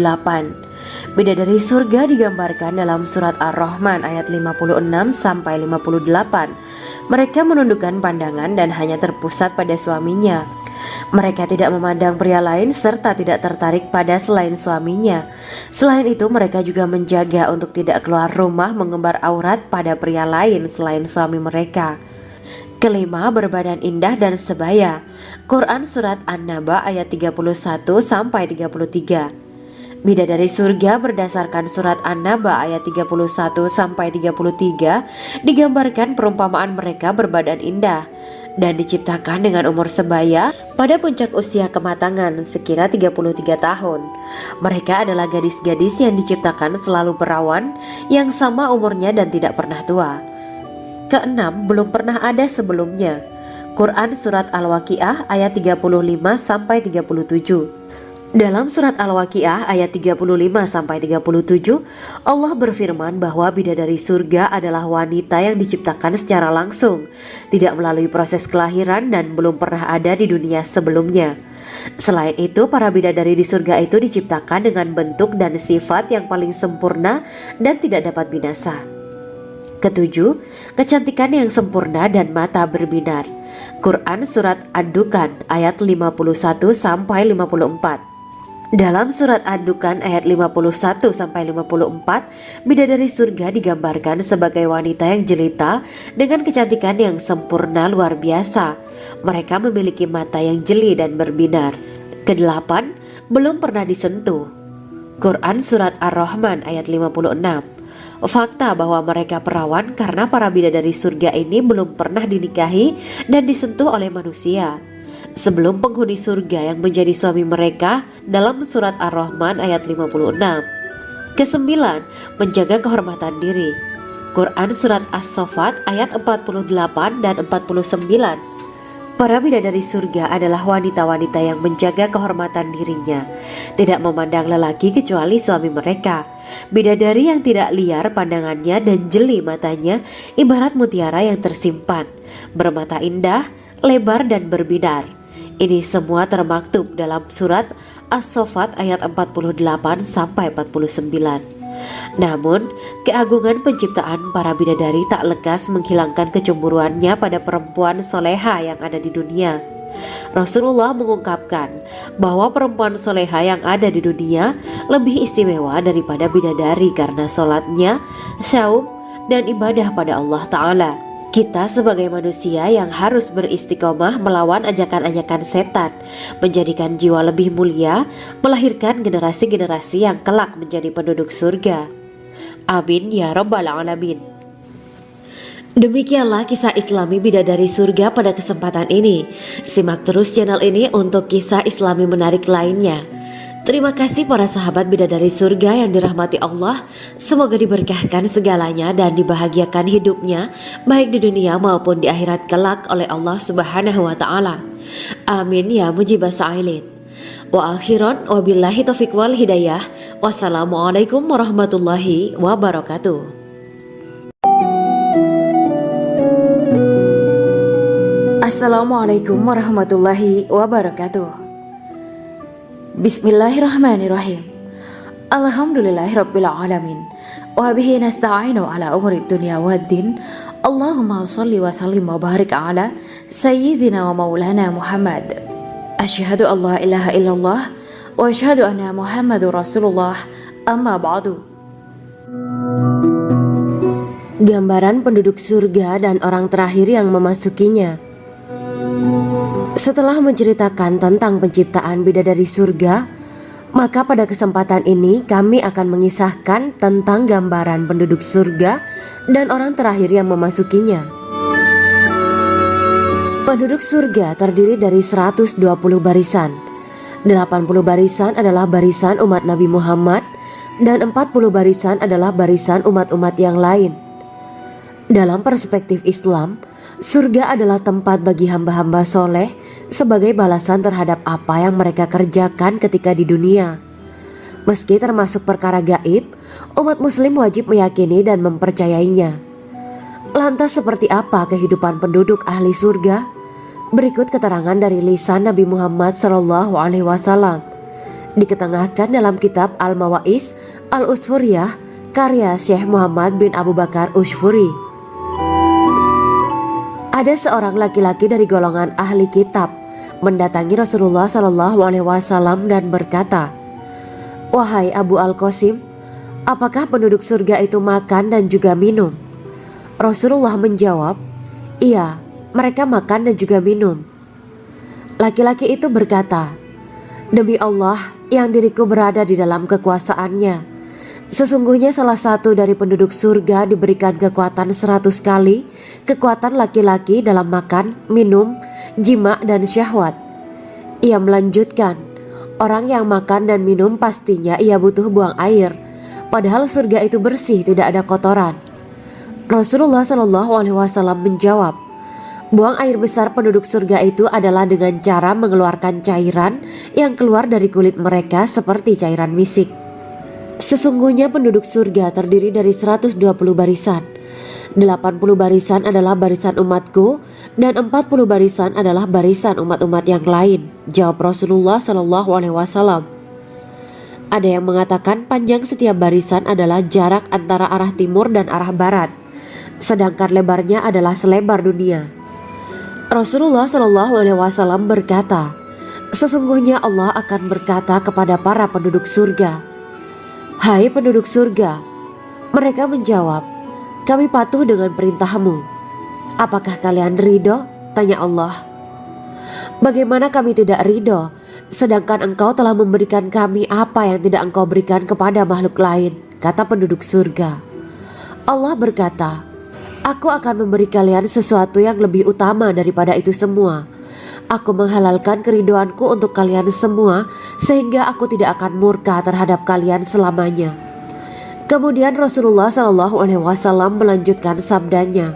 Bidadari surga digambarkan dalam Surat Ar-Rahman ayat 56-58. Mereka menundukkan pandangan dan hanya terpusat pada suaminya. Mereka tidak memandang pria lain serta tidak tertarik pada selain suaminya. Selain itu, mereka juga menjaga untuk tidak keluar rumah mengembar aurat pada pria lain selain suami mereka. Kelima, berbadan indah dan sebaya. Quran Surat An-Naba ayat 31-33. Bidadari surga berdasarkan Surat An-Naba ayat 31-33 digambarkan perumpamaan mereka berbadan indah dan diciptakan dengan umur sebaya pada puncak usia kematangan sekira 33 tahun. Mereka adalah gadis-gadis yang diciptakan selalu perawan yang sama umurnya dan tidak pernah tua. Keenam, belum pernah ada sebelumnya. Quran Surat Al-Waqiah ayat 35-37. Dalam Surat Al-Waqiah ayat 35-37, Allah berfirman bahwa bidadari surga adalah wanita yang diciptakan secara langsung, tidak melalui proses kelahiran dan belum pernah ada di dunia sebelumnya. Selain itu, para bidadari di surga itu diciptakan dengan bentuk dan sifat yang paling sempurna dan tidak dapat binasa. Ketujuh, kecantikan yang sempurna dan mata berbinar. Quran Surat Ad-Dukhan ayat 51-54. Dalam Surat Ad-Dukhan ayat 51-54, bidadari surga digambarkan sebagai wanita yang jelita dengan kecantikan yang sempurna luar biasa. Mereka memiliki mata yang jeli dan berbinar. Kedelapan, belum pernah disentuh. Quran Surat Ar-Rahman ayat 56. Fakta bahwa mereka perawan karena para bidadari surga ini belum pernah dinikahi dan disentuh oleh manusia sebelum penghuni surga yang menjadi suami mereka dalam Surat Ar-Rahman ayat 56. Kesembilan, menjaga kehormatan diri. Quran Surat As-Saffat ayat 48 dan 49. Para bidadari surga adalah wanita-wanita yang menjaga kehormatan dirinya, tidak memandang lelaki kecuali suami mereka. Bidadari yang tidak liar pandangannya dan jeli matanya ibarat mutiara yang tersimpan, bermata indah, lebar dan berbinar. Ini semua termaktub dalam Surat As-Saffat ayat 48-49. Namun, keagungan penciptaan para bidadari tak lekas menghilangkan kecemburuannya pada perempuan soleha yang ada di dunia. Rasulullah mengungkapkan bahwa perempuan soleha yang ada di dunia lebih istimewa daripada bidadari karena sholatnya, saum, dan ibadah pada Allah Ta'ala. Kita sebagai manusia yang harus beristiqomah melawan ajakan-ajakan setan, menjadikan jiwa lebih mulia, melahirkan generasi-generasi yang kelak menjadi penduduk surga. Amin ya Rabbal Alamin. Demikianlah kisah Islami bidadari surga pada kesempatan ini. Simak terus channel ini untuk kisah Islami menarik lainnya. Terima kasih para sahabat bidadari surga yang dirahmati Allah. Semoga diberkahkan segalanya dan dibahagiakan hidupnya, baik di dunia maupun di akhirat kelak oleh Allah Subhanahu wa Ta'ala. Amin ya mujibah sa'ilin. Wa akhiran wabillahi taufiq wal hidayah. Wassalamualaikum warahmatullahi wabarakatuh. Assalamualaikum warahmatullahi wabarakatuh. Bismillahirrahmanirrahim. Alhamdulillahirabbil alamin. Wa bihi nasta'inu ala umuri dunya waddin. Allahumma shalli wa sallim wa barik ala sayyidina wa maulana Muhammad. Asyhadu an la ilaha illallah wa asyhadu anna Muhammadur Rasulullah. Amma ba'du. Gambaran penduduk surga dan orang terakhir yang memasukinya. Setelah menceritakan tentang penciptaan bidadari surga, maka pada kesempatan ini kami akan mengisahkan tentang gambaran penduduk surga dan orang terakhir yang memasukinya. Penduduk surga terdiri dari 120 barisan. 80 barisan adalah barisan umat Nabi Muhammad dan 40 barisan adalah barisan umat-umat yang lain. Dalam perspektif Islam, surga adalah tempat bagi hamba-hamba soleh sebagai balasan terhadap apa yang mereka kerjakan ketika di dunia. Meski termasuk perkara gaib, umat muslim wajib meyakini dan mempercayainya. Lantas seperti apa kehidupan penduduk ahli surga? Berikut keterangan dari lisan Nabi Muhammad SAW, diketengahkan dalam kitab Al-Mawa'is Al-Usfuriyah karya Syekh Muhammad bin Abu Bakar Usfuri. Ada seorang laki-laki dari golongan ahli kitab mendatangi Rasulullah SAW dan berkata, "Wahai Abu Al-Qasim, apakah penduduk surga itu makan dan juga minum?" Rasulullah menjawab, "Iya, mereka makan dan juga minum." Laki-laki itu berkata, "Demi Allah yang diriku berada di dalam kekuasaannya, sesungguhnya salah satu dari penduduk surga diberikan kekuatan 100 kali kekuatan laki-laki dalam makan, minum, jima, dan syahwat." Ia melanjutkan, "Orang yang makan dan minum pastinya ia butuh buang air, padahal surga itu bersih, tidak ada kotoran." Rasulullah SAW menjawab, "Buang air besar penduduk surga itu adalah dengan cara mengeluarkan cairan yang keluar dari kulit mereka seperti cairan misik." Sesungguhnya penduduk surga terdiri dari 120 barisan. 80 barisan adalah barisan umatku dan 40 barisan adalah barisan umat-umat yang lain, jawab Rasulullah SAW. Ada yang mengatakan panjang setiap barisan adalah jarak antara arah timur dan arah barat, sedangkan lebarnya adalah selebar dunia. Rasulullah SAW berkata, "Sesungguhnya Allah akan berkata kepada para penduduk surga, 'Hai penduduk surga,' mereka menjawab, 'Kami patuh dengan perintahmu.' 'Apakah kalian ridho?' tanya Allah. 'Bagaimana kami tidak ridho, sedangkan engkau telah memberikan kami apa yang tidak engkau berikan kepada makhluk lain,' kata penduduk surga. Allah berkata, 'Aku akan memberi kalian sesuatu yang lebih utama daripada itu semua. Aku menghalalkan keridoanku untuk kalian semua sehingga aku tidak akan murka terhadap kalian selamanya.'" Kemudian Rasulullah SAW melanjutkan sabdanya,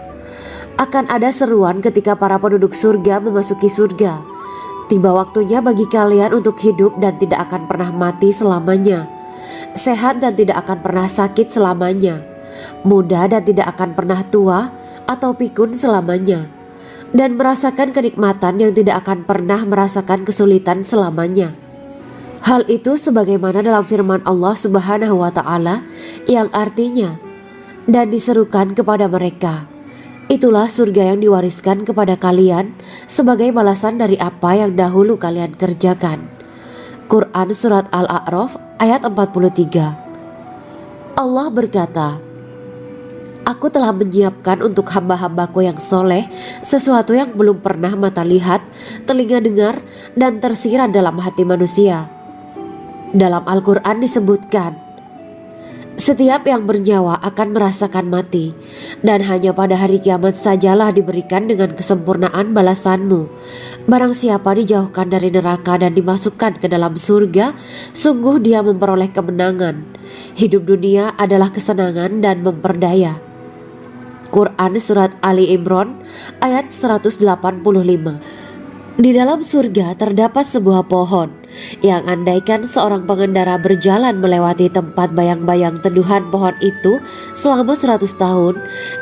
"Akan ada seruan ketika para penduduk surga memasuki surga. Tiba waktunya bagi kalian untuk hidup dan tidak akan pernah mati selamanya, sehat dan tidak akan pernah sakit selamanya, muda dan tidak akan pernah tua atau pikun selamanya, dan merasakan kenikmatan yang tidak akan pernah merasakan kesulitan selamanya." Hal itu sebagaimana dalam firman Allah Subhanahu wa taala yang artinya, dan diserukan kepada mereka, itulah surga yang diwariskan kepada kalian sebagai balasan dari apa yang dahulu kalian kerjakan. Quran Surat Al-A'raf ayat 43. Allah berkata, Aku telah menyiapkan untuk hamba-hambaku yang soleh sesuatu yang belum pernah mata lihat, telinga dengar, dan tersirat dalam hati manusia. Dalam Al-Quran disebutkan, setiap yang bernyawa akan merasakan mati, dan hanya pada hari kiamat sajalah diberikan dengan kesempurnaan balasanmu. Barang siapa dijauhkan dari neraka dan dimasukkan ke dalam surga, sungguh dia memperoleh kemenangan. Hidup dunia adalah kesenangan dan memperdaya. Quran Surat Ali Imran ayat 185. Di dalam surga terdapat sebuah pohon yang andaikan seorang pengendara berjalan melewati tempat bayang-bayang teduhan pohon itu selama 100 tahun,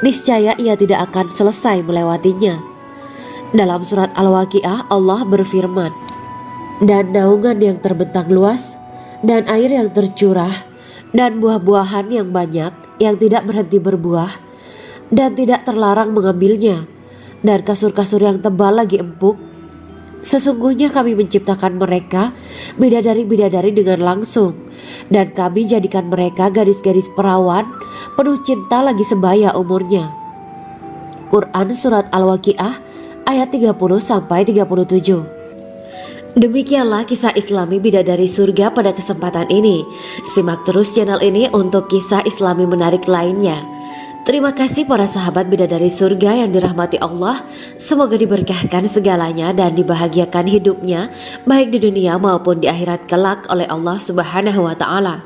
niscaya ia tidak akan selesai melewatinya. Dalam surat Al-Waqiah Allah berfirman, dan naungan yang terbentang luas, dan air yang tercurah, dan buah-buahan yang banyak yang tidak berhenti berbuah, dan tidak terlarang mengambilnya, dan kasur-kasur yang tebal lagi empuk. Sesungguhnya kami menciptakan mereka bidadari-bidadari dengan langsung, dan kami jadikan mereka gadis-gadis perawan penuh cinta lagi sebaya umurnya. Quran Surat Al-Waqiah ayat 30-37. Demikianlah kisah Islami bidadari surga pada kesempatan ini. Simak terus channel ini untuk kisah Islami menarik lainnya. Terima kasih para sahabat bidadari surga yang dirahmati Allah. Semoga diberkahkan segalanya dan dibahagiakan hidupnya baik di dunia maupun di akhirat kelak oleh Allah Subhanahu wa taala.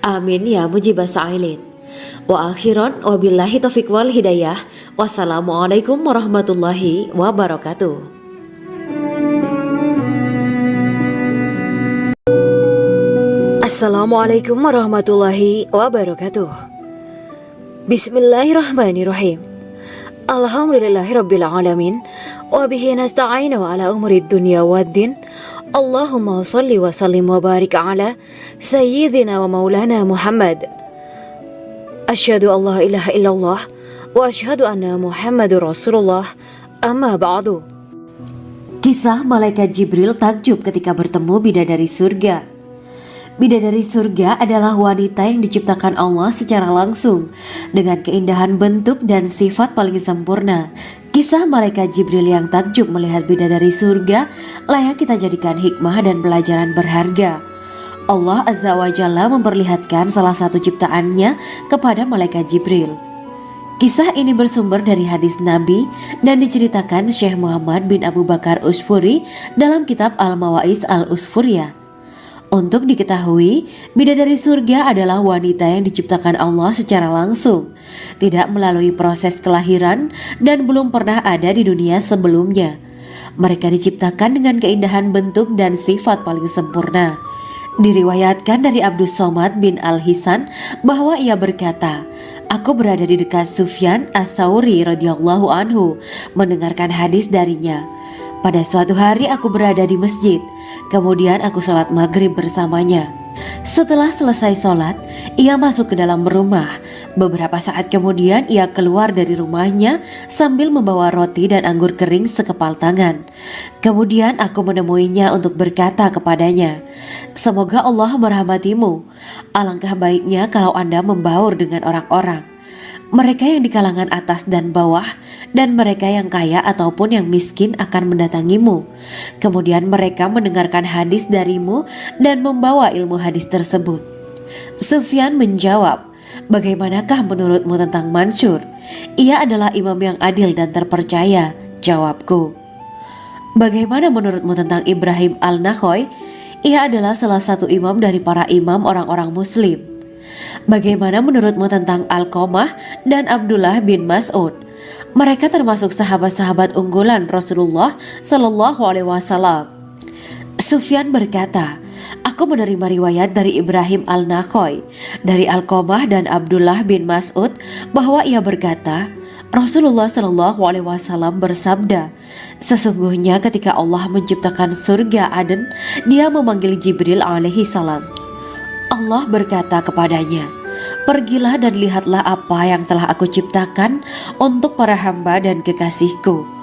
Amin ya mujibah sa'ilin. Wa akhiran wabillahi taufiq wal hidayah. Wassalamualaikum warahmatullahi wabarakatuh. Assalamualaikum warahmatullahi wabarakatuh. Bismillahirrahmanirrahim. Alhamdulillahirabbil alamin wa bihi nasta'inu ala umuri dunya waddin. Allahumma shalli wa sallim wa barik ala sayyidina wa maulana Muhammad. Asyhadu an la ilaha illallah wa asyhadu anna Muhammadur Rasulullah. Amma ba'du. Kisah malaikat Jibril takjub ketika bertemu bidadari surga. Bidadari surga adalah wanita yang diciptakan Allah secara langsung dengan keindahan bentuk dan sifat paling sempurna. Kisah malaikat Jibril yang takjub melihat bidadari surga layak kita jadikan hikmah dan pelajaran berharga. Allah Azza wa Jalla memperlihatkan salah satu ciptaannya kepada malaikat Jibril. Kisah ini bersumber dari hadis Nabi dan diceritakan Syekh Muhammad bin Abu Bakar Usfuri dalam kitab Al-Mawaiz Al-Usfuriyah. Untuk diketahui, bidadari surga adalah wanita yang diciptakan Allah secara langsung, tidak melalui proses kelahiran dan belum pernah ada di dunia sebelumnya. Mereka diciptakan dengan keindahan bentuk dan sifat paling sempurna. Diriwayatkan dari Abdus Somad bin Al-Hisan bahwa ia berkata, Aku berada di dekat Sufyan As-Sauri radhiyallahu anhu mendengarkan hadis darinya. Pada suatu hari aku berada di masjid, kemudian aku sholat maghrib bersamanya. Setelah selesai sholat, ia masuk ke dalam rumah. Beberapa saat kemudian ia keluar dari rumahnya sambil membawa roti dan anggur kering sekepal tangan. Kemudian aku menemuinya untuk berkata kepadanya, Semoga Allah merahmatimu. Alangkah baiknya kalau Anda membaur dengan orang-orang. Mereka yang di kalangan atas dan bawah, dan mereka yang kaya ataupun yang miskin akan mendatangimu. Kemudian mereka mendengarkan hadis darimu dan membawa ilmu hadis tersebut. Sufyan menjawab, Bagaimanakah menurutmu tentang Mansur? Ia adalah imam yang adil dan terpercaya. Jawabku. Bagaimana menurutmu tentang Ibrahim Al-Nakhoy? Ia adalah salah satu imam dari para imam orang-orang muslim. Bagaimana menurutmu tentang Alqamah dan Abdullah bin Mas'ud? Mereka termasuk sahabat-sahabat unggulan Rasulullah Sallallahu Alaihi Wasallam. Sufyan berkata, Aku menerima riwayat dari Ibrahim Al-Nakhoy, dari Alqamah dan Abdullah bin Mas'ud bahwa ia berkata, Rasulullah Shallallahu Alaihi Wasallam bersabda, sesungguhnya ketika Allah menciptakan surga Aden, Dia memanggil Jibril alaihi salam. Allah berkata kepadanya, pergilah dan lihatlah apa yang telah aku ciptakan untuk para hamba dan kekasihku.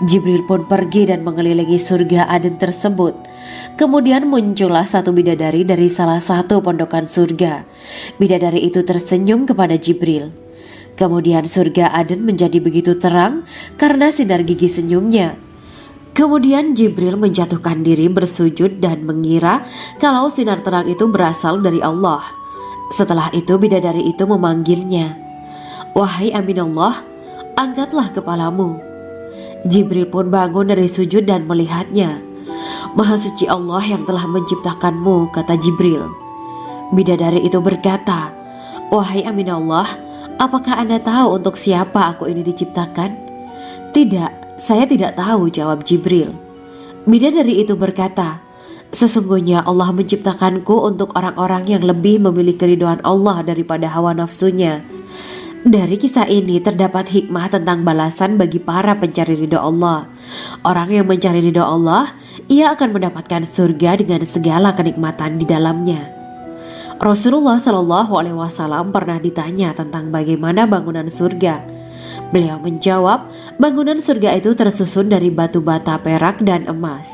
Jibril pun pergi dan mengelilingi surga Aden tersebut. Kemudian muncullah satu bidadari dari salah satu pondokan surga. Bidadari itu tersenyum kepada Jibril. Kemudian surga Aden menjadi begitu terang karena sinar gigi senyumnya. Kemudian Jibril menjatuhkan diri bersujud dan mengira kalau sinar terang itu berasal dari Allah. Setelah itu bidadari itu memanggilnya, wahai Aminullah, angkatlah kepalamu. Jibril pun bangun dari sujud dan melihatnya. Maha suci Allah yang telah menciptakanmu, kata Jibril. Bidadari itu berkata, wahai Aminullah, apakah Anda tahu untuk siapa aku ini diciptakan? Tidak, saya tidak tahu, jawab Jibril. Bidadari itu berkata, sesungguhnya Allah menciptakanku untuk orang-orang yang lebih memilih keridhaan Allah daripada hawa nafsunya. Dari kisah ini terdapat hikmah tentang balasan bagi para pencari ridho Allah. Orang yang mencari ridho Allah, ia akan mendapatkan surga dengan segala kenikmatan di dalamnya. Rasulullah Shallallahu Alaihi Wasallam pernah ditanya tentang bagaimana bangunan surga. Beliau menjawab, bangunan surga itu tersusun dari batu bata, perak, dan emas.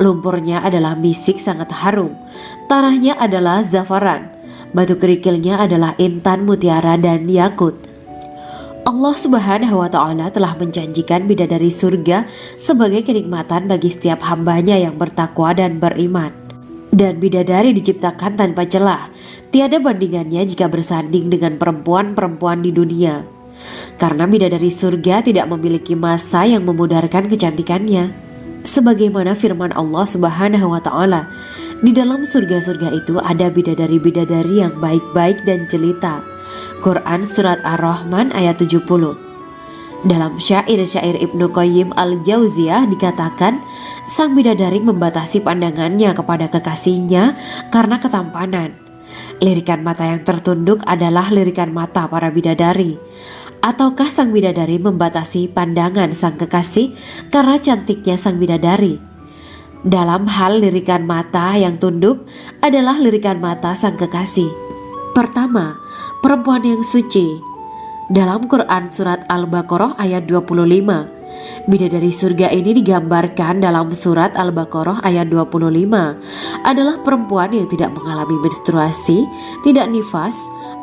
Lumpurnya adalah misik sangat harum, tanahnya adalah zafaran, batu kerikilnya adalah intan, mutiara, dan yakut. Allah Subhanahu wa Ta'ala telah menjanjikan bidadari surga sebagai kenikmatan bagi setiap hambanya yang bertakwa dan beriman. Dan bidadari diciptakan tanpa celah, tiada bandingannya jika bersanding dengan perempuan-perempuan di dunia. Karena bidadari surga tidak memiliki masa yang memudarkan kecantikannya. Sebagaimana firman Allah Subhanahu wa Ta'ala, di dalam surga-surga itu ada bidadari-bidadari yang baik-baik dan jelita. Quran Surat Ar-Rahman ayat 70. Dalam syair-syair Ibnu Qayyim al-Jauziyah dikatakan, sang bidadari membatasi pandangannya kepada kekasihnya karena ketampanan. Lirikan mata yang tertunduk adalah lirikan mata para bidadari. Ataukah sang bidadari membatasi pandangan sang kekasih karena cantiknya sang bidadari? Dalam hal lirikan mata yang tunduk adalah lirikan mata sang kekasih. Pertama, perempuan yang suci. Dalam Quran Surat Al-Baqarah ayat 25, bidadari surga ini digambarkan dalam Surat Al-Baqarah ayat 25 adalah perempuan yang tidak mengalami menstruasi, tidak nifas,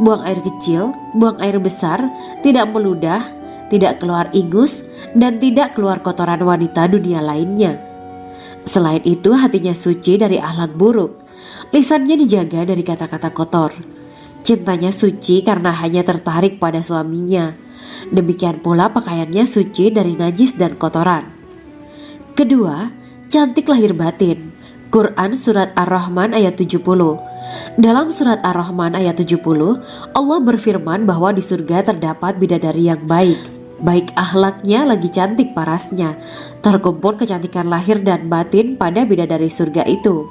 buang air kecil, buang air besar, tidak meludah, tidak keluar ingus, dan tidak keluar kotoran wanita dunia lainnya. Selain itu, hatinya suci dari akhlak buruk, lisannya dijaga dari kata-kata kotor. Cintanya suci karena hanya tertarik pada suaminya. Demikian pula pakaiannya suci dari najis dan kotoran. Kedua, cantik lahir batin. Quran Surat Ar-Rahman ayat 70. Dalam Surat Ar-Rahman ayat 70, Allah berfirman bahwa di surga terdapat bidadari yang baik. Baik akhlaknya lagi cantik parasnya. Terkumpul kecantikan lahir dan batin pada bidadari surga itu.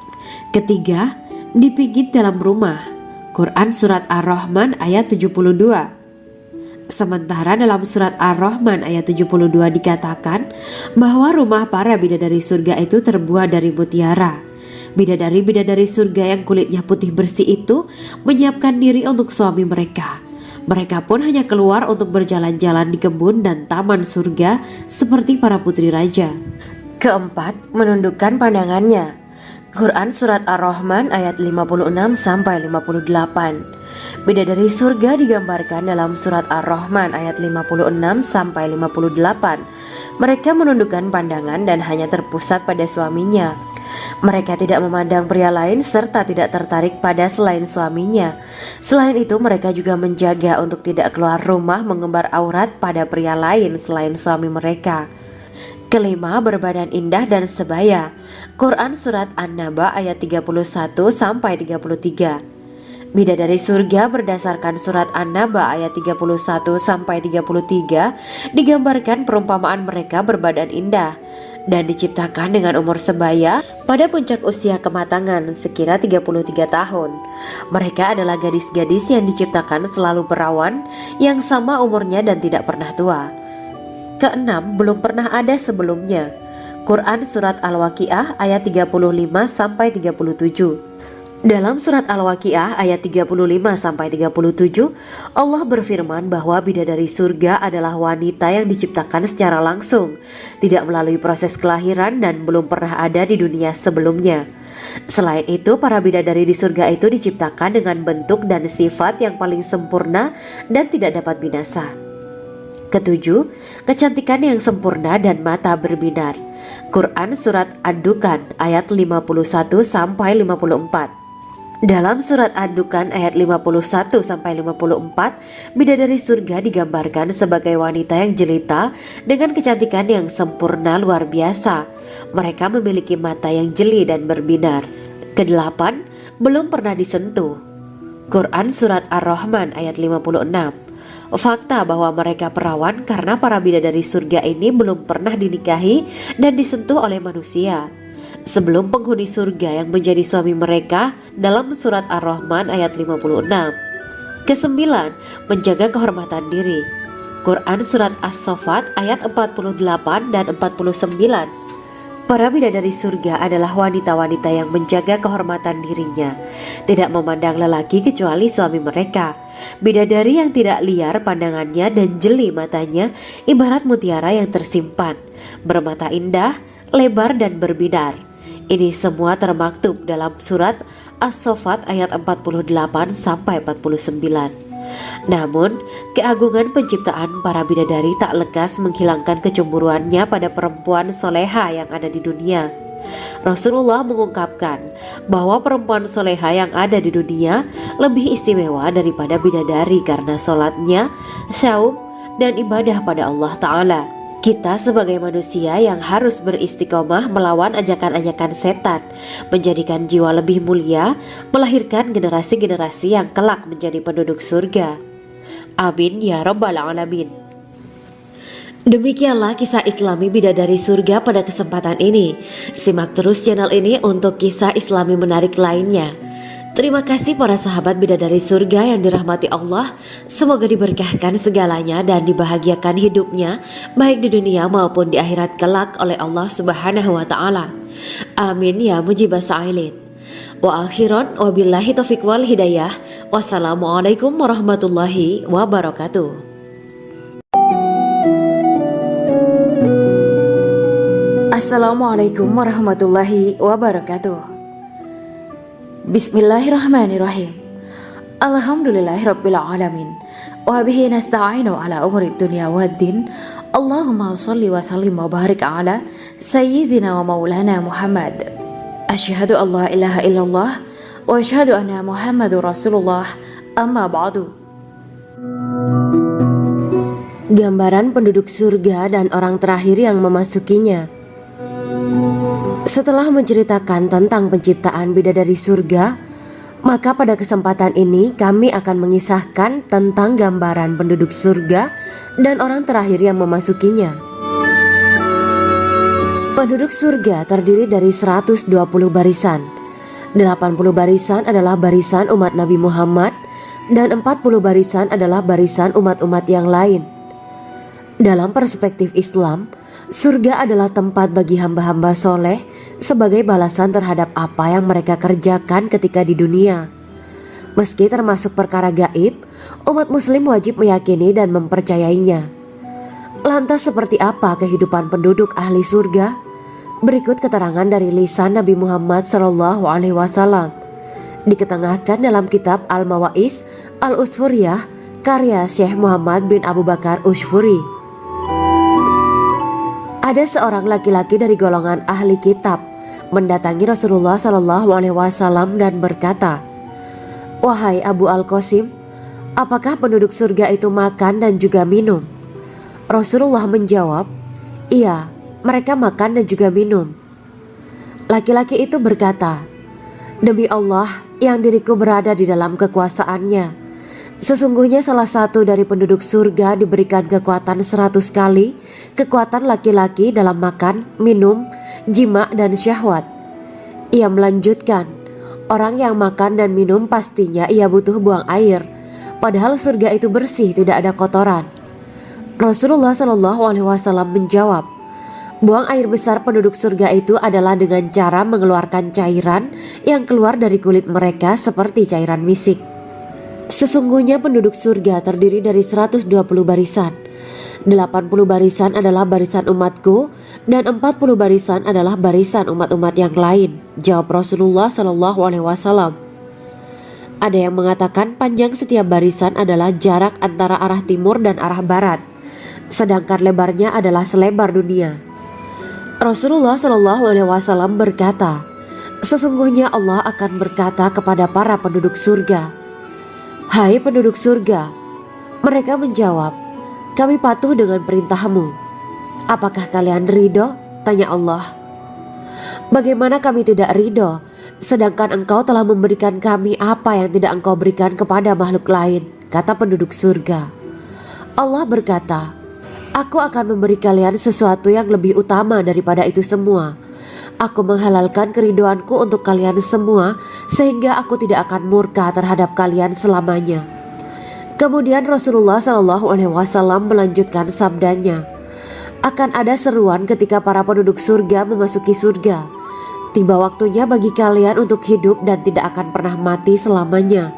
Ketiga, dipijit dalam rumah. Quran Surat Ar-Rahman ayat 72. Sementara dalam Surat Ar-Rahman ayat 72 dikatakan bahwa rumah para bidadari surga itu terbuat dari mutiara. Bidadari-bidadari surga yang kulitnya putih bersih itu menyiapkan diri untuk suami mereka. Mereka pun hanya keluar untuk berjalan-jalan di kebun dan taman surga seperti para putri raja. Keempat, menundukkan pandangannya. Quran Surat Ar-Rahman ayat 56-58. Bidadari surga digambarkan dalam Surat Ar-Rahman ayat 56-58. Mereka menundukkan pandangan dan hanya terpusat pada suaminya. Mereka tidak memandang pria lain serta tidak tertarik pada selain suaminya. Selain itu, mereka juga menjaga untuk tidak keluar rumah mengembar aurat pada pria lain selain suami mereka. Kelima, berbadan indah dan sebaya. Quran Surat An-Naba ayat 31-33. Bidadari surga berdasarkan Surat An-Naba ayat 31-33 digambarkan perumpamaan mereka berbadan indah. dan diciptakan dengan umur sebaya pada puncak usia kematangan sekira 33 tahun. Mereka adalah gadis-gadis yang diciptakan selalu perawan, yang sama umurnya dan tidak pernah tua. Keenam, belum pernah ada sebelumnya. Quran Surat Al-Waqiah ayat 35-37. Dalam surat Al-Waqiah ayat 35-37, Allah berfirman bahwa bidadari surga adalah wanita yang diciptakan secara langsung, tidak melalui proses kelahiran dan belum pernah ada di dunia sebelumnya. Selain itu, para bidadari di surga itu diciptakan dengan bentuk dan sifat yang paling sempurna dan tidak dapat binasa. Ketujuh, kecantikan yang sempurna dan mata berbinar. Quran Surat Ad-Dukhan ayat 51-54. Dalam surat Ad-Dukhan ayat 51-54, bidadari surga digambarkan sebagai wanita yang jelita dengan kecantikan yang sempurna luar biasa. Mereka memiliki mata yang jeli dan berbinar. Kedelapan, belum pernah disentuh. Quran Surat Ar-Rahman ayat 56. Fakta bahwa mereka perawan karena para bidadari surga ini belum pernah dinikahi dan disentuh oleh manusia sebelum penghuni surga yang menjadi suami mereka dalam surat Ar-Rahman ayat 56. Kesembilan, menjaga kehormatan diri. Quran Surat As-Saffat ayat 48 dan 49. Para bidadari surga adalah wanita-wanita yang menjaga kehormatan dirinya, tidak memandang lelaki kecuali suami mereka. Bidadari yang tidak liar pandangannya dan jeli matanya ibarat mutiara yang tersimpan, bermata indah, lebar dan berbinar. Ini semua termaktub dalam surat As-Saffat ayat 48-49. Namun, keagungan penciptaan para bidadari tak lekas menghilangkan kecemburuannya pada perempuan soleha yang ada di dunia. Rasulullah mengungkapkan bahwa perempuan soleha yang ada di dunia lebih istimewa daripada bidadari karena sholatnya, saum, dan ibadah pada Allah Ta'ala. Kita sebagai manusia yang harus beristiqomah melawan ajakan-ajakan setan, menjadikan jiwa lebih mulia, melahirkan generasi-generasi yang kelak menjadi penduduk surga. Amin ya Rabbal Alamin. Demikianlah kisah Islami bidadari surga pada kesempatan ini. Simak terus channel ini untuk kisah Islami menarik lainnya. Terima kasih para sahabat bidadari surga yang dirahmati Allah. Semoga diberkahkan segalanya dan dibahagiakan hidupnya, baik di dunia maupun di akhirat kelak oleh Allah Subhanahu wa Ta'ala. Amin ya mujibah sa'ilin. Wa akhiran wabillahi taufiq wal hidayah. Wassalamualaikum warahmatullahi wabarakatuh. Assalamualaikum warahmatullahi wabarakatuh. Bismillahirrahmanirrahim. Alhamdulillahirabbil alamin. Wa bihi nasta'inu ala umuri dunya waddin. Allahumma shalli wa sallim wa barik ala sayyidina wa maulana Muhammad. Asyhadu an la ilaha illallah wa asyhadu anna Muhammadur Rasulullah. Amma ba'du. Gambaran penduduk surga dan orang terakhir yang memasukinya. Setelah menceritakan tentang penciptaan bidadari surga, maka pada kesempatan ini kami akan mengisahkan tentang gambaran penduduk surga dan orang terakhir yang memasukinya. Penduduk surga terdiri dari 120 barisan. 80 barisan adalah barisan umat Nabi Muhammad dan 40 barisan adalah barisan umat-umat yang lain. Dalam perspektif Islam, surga adalah tempat bagi hamba-hamba soleh sebagai balasan terhadap apa yang mereka kerjakan ketika di dunia. Meski termasuk perkara gaib, umat muslim wajib meyakini dan mempercayainya. Lantas seperti apa kehidupan penduduk ahli surga? Berikut keterangan dari lisan Nabi Muhammad SAW, diketengahkan dalam kitab Al-Mawa'is Al-Usfuriyah karya Syekh Muhammad bin Abu Bakar Usfuri. Ada seorang laki-laki dari golongan ahli kitab mendatangi Rasulullah SAW dan berkata, "Wahai Abu Al-Qasim, apakah penduduk surga itu makan dan juga minum?" Rasulullah menjawab, "Iya, mereka makan dan juga minum." Laki-laki itu berkata, "Demi Allah yang diriku berada di dalam kekuasaannya, Sesungguhnya salah satu dari penduduk surga diberikan kekuatan 100 kali kekuatan laki-laki dalam makan, minum, jima, dan syahwat. Ia melanjutkan, orang yang makan dan minum pastinya ia butuh buang air, padahal surga itu bersih, tidak ada kotoran. Rasulullah Shallallahu Alaihi Wasallam menjawab, buang air besar penduduk surga itu adalah dengan cara mengeluarkan cairan yang keluar dari kulit mereka seperti cairan misik. Sesungguhnya penduduk surga terdiri dari 120 barisan. 80 barisan adalah barisan umatku dan 40 barisan adalah barisan umat-umat yang lain, jawab Rasulullah Shallallahu Alaihi Wasallam. Ada yang mengatakan panjang setiap barisan adalah jarak antara arah timur dan arah barat, sedangkan lebarnya adalah selebar dunia. Rasulullah Shallallahu Alaihi Wasallam berkata, sesungguhnya Allah akan berkata kepada para penduduk surga, hai penduduk surga. Mereka menjawab, kami patuh dengan perintahmu. Apakah kalian ridho? Tanya Allah. Bagaimana kami tidak ridho, sedangkan engkau telah memberikan kami apa yang tidak engkau berikan kepada makhluk lain, kata penduduk surga. Allah berkata, aku akan memberi kalian sesuatu yang lebih utama daripada itu semua. Aku menghalalkan keridoanku untuk kalian semua sehingga aku tidak akan murka terhadap kalian selamanya. Kemudian Rasulullah Shallallahu Alaihi Wasallam melanjutkan sabdanya, akan ada seruan ketika para penduduk surga memasuki surga. Tiba waktunya bagi kalian untuk hidup dan tidak akan pernah mati selamanya,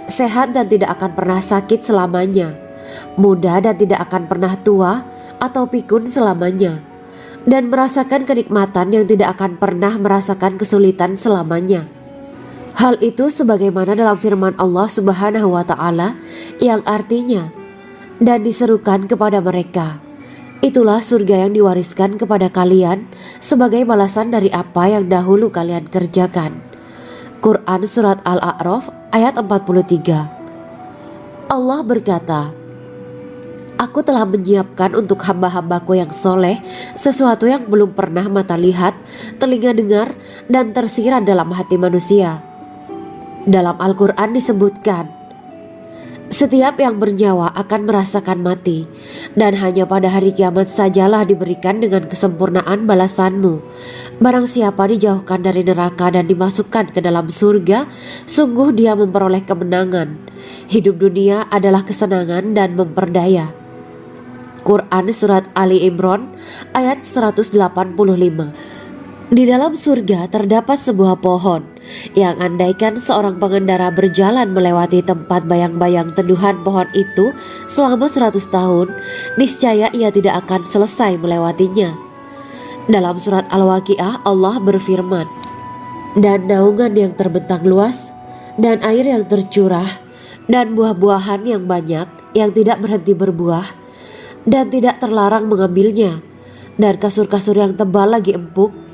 sehat dan tidak akan pernah sakit selamanya, muda dan tidak akan pernah tua atau pikun selamanya, dan merasakan kenikmatan yang tidak akan pernah merasakan kesulitan selamanya. Hal itu sebagaimana dalam firman Allah Subhanahu wa Ta'ala yang artinya, dan diserukan kepada mereka, itulah surga yang diwariskan kepada kalian sebagai balasan dari apa yang dahulu kalian kerjakan. Quran Surat Al-A'raf ayat 43. Allah berkata, aku telah menyiapkan untuk hamba-hambaku yang soleh sesuatu yang belum pernah mata lihat, telinga dengar, dan tersirat dalam hati manusia. Dalam Al-Quran disebutkan, setiap yang bernyawa akan merasakan mati, dan hanya pada hari kiamat sajalah diberikan dengan kesempurnaan balasanmu. Barang siapa dijauhkan dari neraka dan dimasukkan ke dalam surga, sungguh dia memperoleh kemenangan. Hidup dunia adalah kesenangan dan memperdaya. Quran Surat Ali Imran ayat 185. Di dalam surga terdapat sebuah pohon yang andaikan seorang pengendara berjalan melewati tempat bayang-bayang teduhan pohon itu selama 100 tahun, niscaya ia tidak akan selesai melewatinya. Dalam surat Al-Waqiah Allah berfirman, dan naungan yang terbentang luas, dan air yang tercurah, dan buah-buahan yang banyak yang tidak berhenti berbuah, dan tidak terlarang mengambilnya, dan kasur-kasur yang tebal lagi empuk.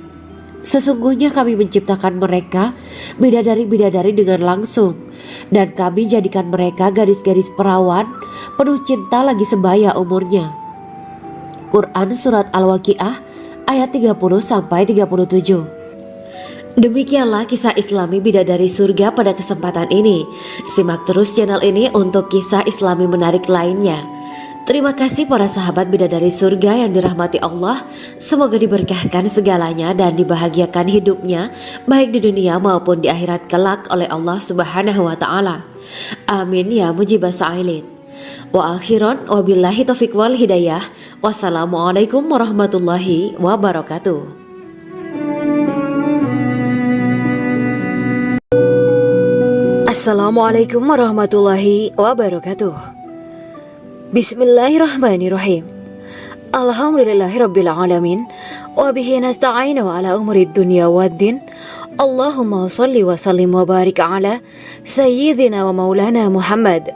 Sesungguhnya kami menciptakan mereka bidadari-bidadari dengan langsung, dan kami jadikan mereka gadis-gadis perawan penuh cinta lagi sebaya umurnya. Quran Surat Al-Waqiah ayat 30-37. Demikianlah kisah Islami bidadari surga pada kesempatan ini. Simak terus channel ini untuk kisah Islami menarik lainnya. Terima kasih para sahabat bidadari surga yang dirahmati Allah. Semoga diberkahkan segalanya dan dibahagiakan hidupnya baik di dunia maupun di akhirat kelak oleh Allah Subhanahu wa Ta'ala. Amin ya mujibah sa'ilin. Wa akhiran wabillahi taufiq wal hidayah. Wassalamualaikum warahmatullahi wabarakatuh. Assalamualaikum warahmatullahi wabarakatuh. Bismillahirrahmanirrahim. Alhamdulillahirabbil alamin wa bihi nasta'inu ala umuri dunya waddin. Allahumma shalli wa sallim wa barik ala sayyidina wa maulana Muhammad.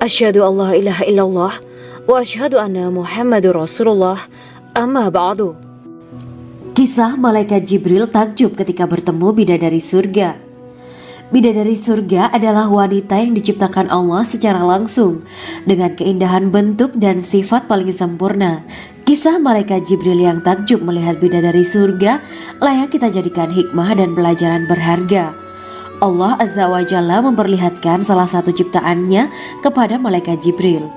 Asyhadu an la ilaha illallah wa asyhadu anna Muhammadur Rasulullah. Amma ba'du. Kisah malaikat Jibril takjub ketika bertemu bidadari surga. Bidadari surga adalah wanita yang diciptakan Allah secara langsung dengan keindahan bentuk dan sifat paling sempurna. Kisah malaikat Jibril yang takjub melihat bidadari surga layak kita jadikan hikmah dan pelajaran berharga. Allah Azza wa Jalla memperlihatkan salah satu ciptaannya kepada malaikat Jibril.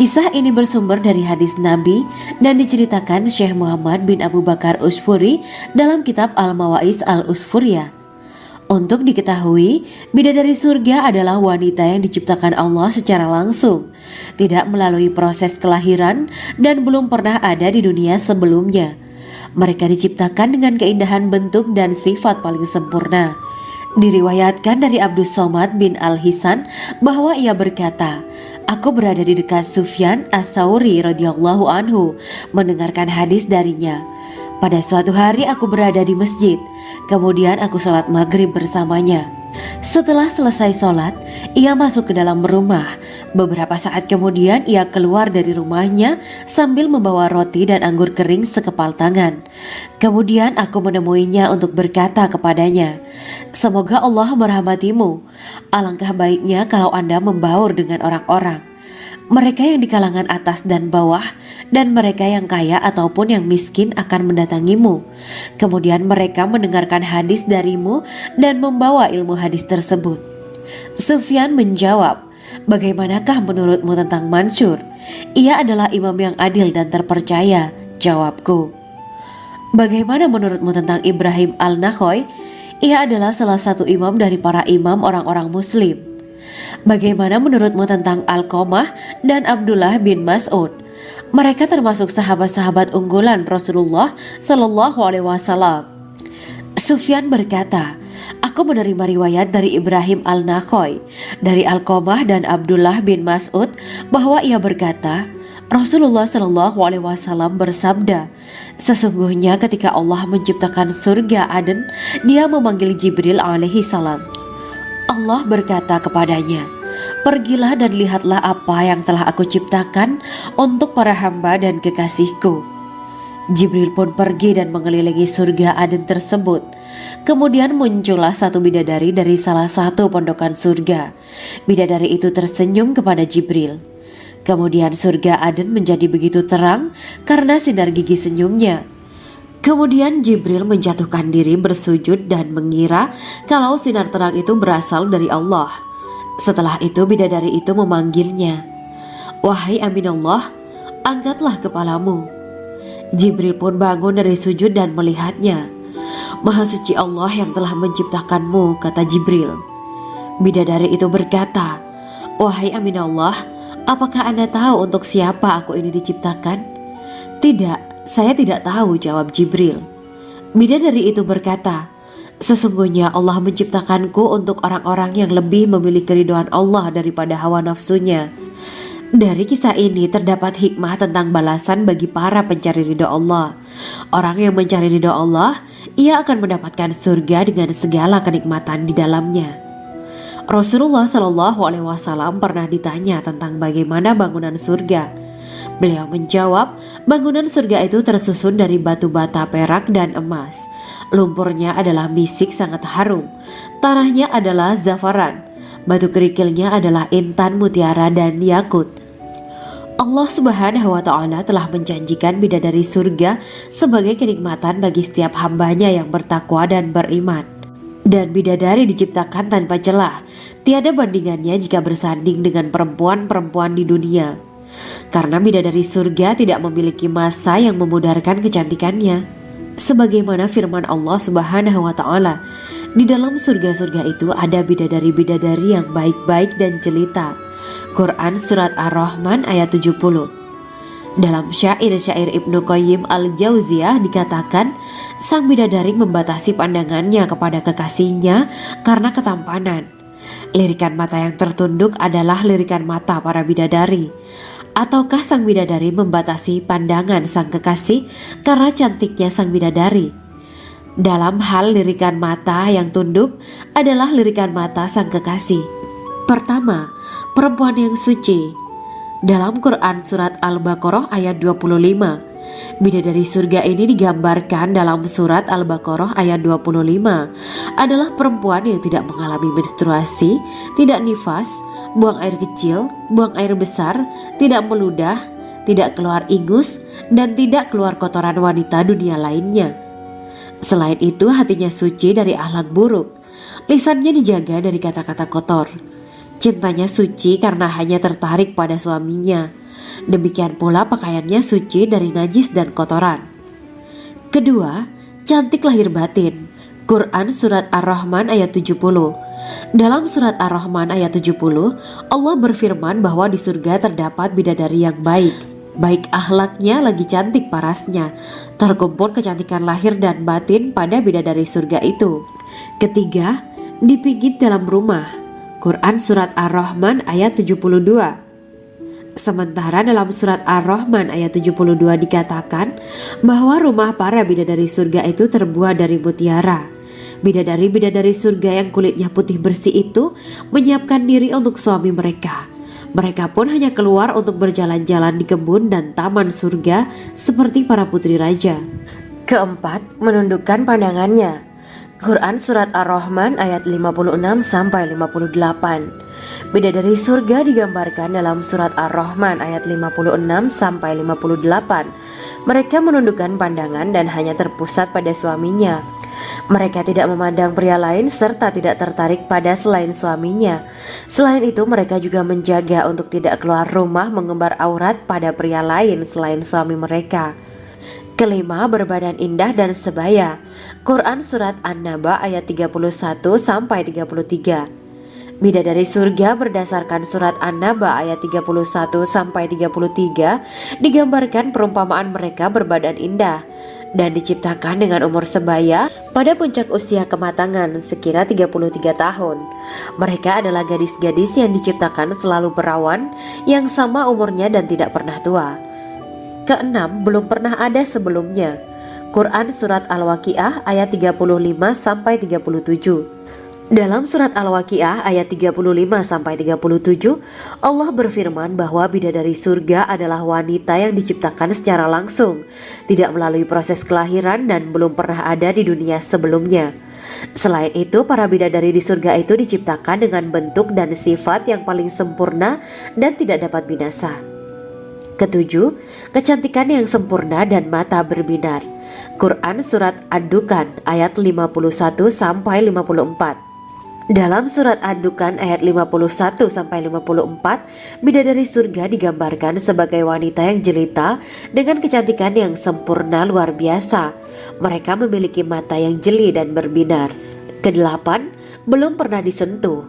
Kisah ini bersumber dari hadis Nabi dan diceritakan Syekh Muhammad bin Abu Bakar Usfuri dalam kitab Al-Mawaiz Al-Usfuriyah. Untuk diketahui, bidadari surga adalah wanita yang diciptakan Allah secara langsung, tidak melalui proses kelahiran dan belum pernah ada di dunia sebelumnya. Mereka diciptakan dengan keindahan bentuk dan sifat paling sempurna. Diriwayatkan dari Abdus Somad bin Al-Hisan bahwa ia berkata, "Aku berada di dekat Sufyan As-Sauri radhiyallahu anhu mendengarkan hadis darinya. Pada suatu hari aku berada di masjid, kemudian aku sholat maghrib bersamanya. Setelah selesai sholat, ia masuk ke dalam rumah. Beberapa saat kemudian ia keluar dari rumahnya sambil membawa roti dan anggur kering sekepal tangan. Kemudian aku menemuinya untuk berkata kepadanya, 'Semoga Allah merahmatimu. Alangkah baiknya kalau Anda membaur dengan orang-orang. Mereka yang di kalangan atas dan bawah, dan mereka yang kaya ataupun yang miskin akan mendatangimu. Kemudian mereka mendengarkan hadis darimu dan membawa ilmu hadis tersebut.' Sufyan menjawab, 'Bagaimanakah menurutmu tentang Mansur? Ia adalah imam yang adil dan terpercaya.' Jawabku, 'Bagaimana menurutmu tentang Ibrahim Al-Nakhoy? Ia adalah salah satu imam dari para imam orang-orang muslim.' 'Bagaimana menurutmu tentang Alqamah dan Abdullah bin Mas'ud? Mereka termasuk sahabat-sahabat unggulan Rasulullah Sallallahu Alaihi Wasallam.' Sufyan berkata, 'Aku menerima riwayat dari Ibrahim Al-Nakhoy, dari Alqamah dan Abdullah bin Mas'ud bahwa ia berkata, Rasulullah Sallallahu Alaihi Wasallam bersabda, sesungguhnya ketika Allah menciptakan surga Aden, Dia memanggil Jibril alaihi salam. Allah berkata kepadanya, pergilah dan lihatlah apa yang telah aku ciptakan untuk para hamba dan kekasihku. Jibril pun pergi dan mengelilingi surga Aden tersebut. Kemudian muncullah satu bidadari dari salah satu pondokan surga. Bidadari itu tersenyum kepada Jibril. Kemudian surga Aden menjadi begitu terang karena sinar gigi senyumnya. Kemudian Jibril menjatuhkan diri bersujud dan mengira kalau sinar terang itu berasal dari Allah. Setelah itu bidadari itu memanggilnya, wahai Aminullah, angkatlah kepalamu. Jibril pun bangun dari sujud dan melihatnya. Maha suci Allah yang telah menciptakanmu, kata Jibril. Bidadari itu berkata, wahai Aminullah, apakah Anda tahu untuk siapa aku ini diciptakan? Tidak, saya tidak tahu, jawab Jibril. Bidadari itu berkata, sesungguhnya Allah menciptakanku untuk orang-orang yang lebih memilih keridhaan Allah daripada hawa nafsunya. Dari kisah ini terdapat hikmah tentang balasan bagi para pencari ridha Allah. Orang yang mencari ridha Allah, ia akan mendapatkan surga dengan segala kenikmatan di dalamnya. Rasulullah Shallallahu Alaihi Wasallam pernah ditanya tentang bagaimana bangunan surga. Beliau menjawab, bangunan surga itu tersusun dari batu bata, perak, dan emas. Lumpurnya adalah misik sangat harum. Tanahnya adalah zafaran. Batu kerikilnya adalah intan, mutiara, dan yakut. Allah Subhanahu wa Ta'ala telah menjanjikan bidadari surga sebagai kenikmatan bagi setiap hambanya yang bertakwa dan beriman. Dan bidadari diciptakan tanpa celah. Tiada bandingannya jika bersanding dengan perempuan-perempuan di dunia. Karena bidadari surga tidak memiliki masa yang memudarkan kecantikannya. Sebagaimana firman Allah Subhanahu wa Ta'ala, di dalam surga-surga itu ada bidadari-bidadari yang baik-baik dan jelita. Quran Surat Ar-Rahman ayat 70. Dalam syair-syair Ibnu Qayyim Al-Jauziyah dikatakan, sang bidadari membatasi pandangannya kepada kekasihnya karena ketampanan. Lirikan mata yang tertunduk adalah lirikan mata para bidadari. Ataukah sang bidadari membatasi pandangan sang kekasih karena cantiknya sang bidadari? Dalam hal lirikan mata yang tunduk adalah lirikan mata sang kekasih. Pertama, perempuan yang suci. Dalam Quran Surat Al-Baqarah ayat 25, bidadari surga ini digambarkan dalam Surat Al-Baqarah ayat 25 adalah perempuan yang tidak mengalami menstruasi, tidak nifas, buang air kecil, buang air besar, tidak meludah, tidak keluar ingus, dan tidak keluar kotoran wanita dunia lainnya. Selain itu hatinya suci dari akhlak buruk. Lisannya dijaga dari kata-kata kotor. Cintanya suci karena hanya tertarik pada suaminya. Demikian pula pakaiannya suci dari najis dan kotoran. Kedua, cantik lahir batin. Quran Surat Ar-Rahman ayat 70. Dalam Surat Ar-Rahman ayat 70, Allah berfirman bahwa di surga terdapat bidadari yang baik. Baik akhlaknya lagi cantik parasnya. Terkumpul kecantikan lahir dan batin pada bidadari surga itu. Ketiga, dipijit dalam rumah. Quran Surat Ar-Rahman ayat 72. Sementara dalam Surat Ar-Rahman ayat 72 dikatakan bahwa rumah para bidadari surga itu terbuat dari mutiara. Bidadari-bidadari surga yang kulitnya putih bersih itu menyiapkan diri untuk suami mereka. Mereka pun hanya keluar untuk berjalan-jalan di kebun dan taman surga seperti para putri raja. Keempat, menundukkan pandangannya. Quran Surat Ar-Rahman ayat 56-58. Bidadari surga digambarkan dalam Surat Ar-Rahman ayat 56-58. Mereka menundukkan pandangan dan hanya terpusat pada suaminya. Mereka tidak memandang pria lain serta tidak tertarik pada selain suaminya. Selain itu mereka juga menjaga untuk tidak keluar rumah mengembar aurat pada pria lain selain suami mereka. Kelima, berbadan indah dan sebaya. Quran Surat An-Naba ayat 31-33. Bidadari surga berdasarkan Surat An-Naba ayat 31-33 digambarkan perumpamaan mereka berbadan indah dan diciptakan dengan umur sebaya pada puncak usia kematangan sekira 33 tahun. Mereka adalah gadis-gadis yang diciptakan selalu perawan yang sama umurnya dan tidak pernah tua. Keenam, belum pernah ada sebelumnya. Quran Surat Al-Waqiah ayat 35-37. Dalam Surat Al-Waqiah ayat 35-37, Allah berfirman bahwa bidadari surga adalah wanita yang diciptakan secara langsung, tidak melalui proses kelahiran dan belum pernah ada di dunia sebelumnya. Selain itu, para bidadari di surga itu diciptakan dengan bentuk dan sifat yang paling sempurna dan tidak dapat binasa. Ketujuh, kecantikan yang sempurna dan mata berbinar. Quran Surat Ad-Dukan ayat 51-54. Dalam Surat Ad-Dukan ayat 51-54, bidadari surga digambarkan sebagai wanita yang jelita dengan kecantikan yang sempurna luar biasa. Mereka memiliki mata yang jeli dan berbinar. Kedelapan, belum pernah disentuh.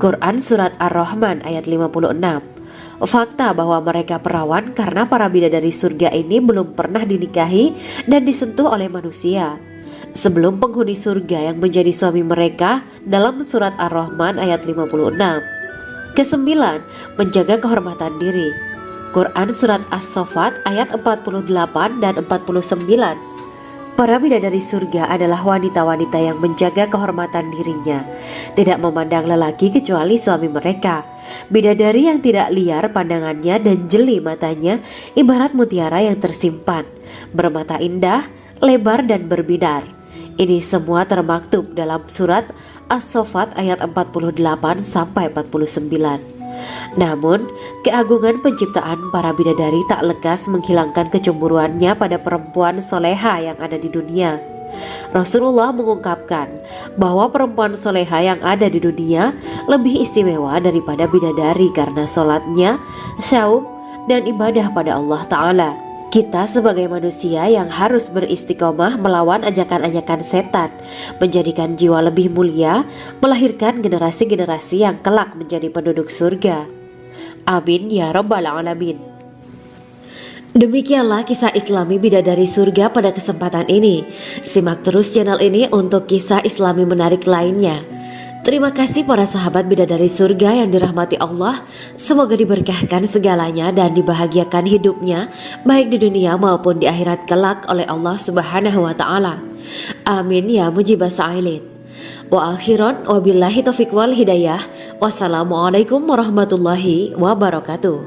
Quran Surat Ar-Rahman ayat 56. Fakta bahwa mereka perawan karena para bidadari surga ini belum pernah dinikahi dan disentuh oleh manusia sebelum penghuni surga yang menjadi suami mereka dalam Surat Ar-Rahman ayat 56. Kesembilan, menjaga kehormatan diri. Quran Surat As-Saffat ayat 48 dan 49. Para bidadari surga adalah wanita-wanita yang menjaga kehormatan dirinya, tidak memandang lelaki kecuali suami mereka. Bidadari yang tidak liar pandangannya dan jeli matanya ibarat mutiara yang tersimpan, bermata indah, lebar dan berbinar. Ini semua termaktub dalam Surat As-Saffat ayat 48-49. Namun, keagungan penciptaan para bidadari tak lekas menghilangkan kecemburuannya pada perempuan soleha yang ada di dunia. Rasulullah mengungkapkan bahwa perempuan soleha yang ada di dunia lebih istimewa daripada bidadari karena sholatnya, syaum, dan ibadah pada Allah Ta'ala. Kita sebagai manusia yang harus beristiqomah melawan ajakan-ajakan setan, menjadikan jiwa lebih mulia, melahirkan generasi-generasi yang kelak menjadi penduduk surga. Amin ya Rabbal Alamin. Demikianlah kisah Islami bidadari surga pada kesempatan ini. Simak terus channel ini untuk kisah Islami menarik lainnya. Terima kasih para sahabat bidadari surga yang dirahmati Allah. Semoga diberkahkan segalanya dan dibahagiakan hidupnya baik di dunia maupun di akhirat kelak oleh Allah Subhanahu wa taala. Amin ya mujibah sa'ilin. Wa akhiran wabillahi taufiq wal hidayah. Wassalamualaikum warahmatullahi wabarakatuh.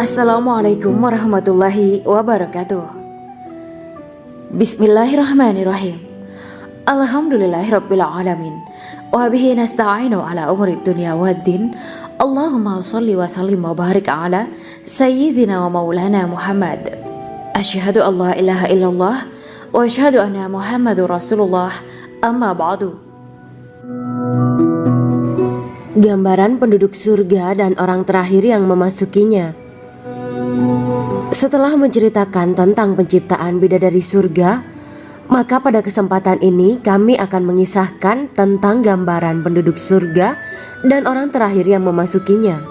Assalamualaikum warahmatullahi wabarakatuh. Bismillahirrahmanirrahim. Alhamdulillahirabbil alamin. Wa bihi nasta'inu ala umuri dunya waddin. Allahumma shalli wa sallim wa barik ala sayyidina wa maulana Muhammad. Asyhadu an la ilaha illallah wa asyhadu anna Muhammadur Rasulullah. Amma ba'du. Gambaran penduduk surga dan orang terakhir yang memasukinya. Setelah menceritakan tentang penciptaan bidadari surga, maka pada kesempatan ini kami akan mengisahkan tentang gambaran penduduk surga dan orang terakhir yang memasukinya.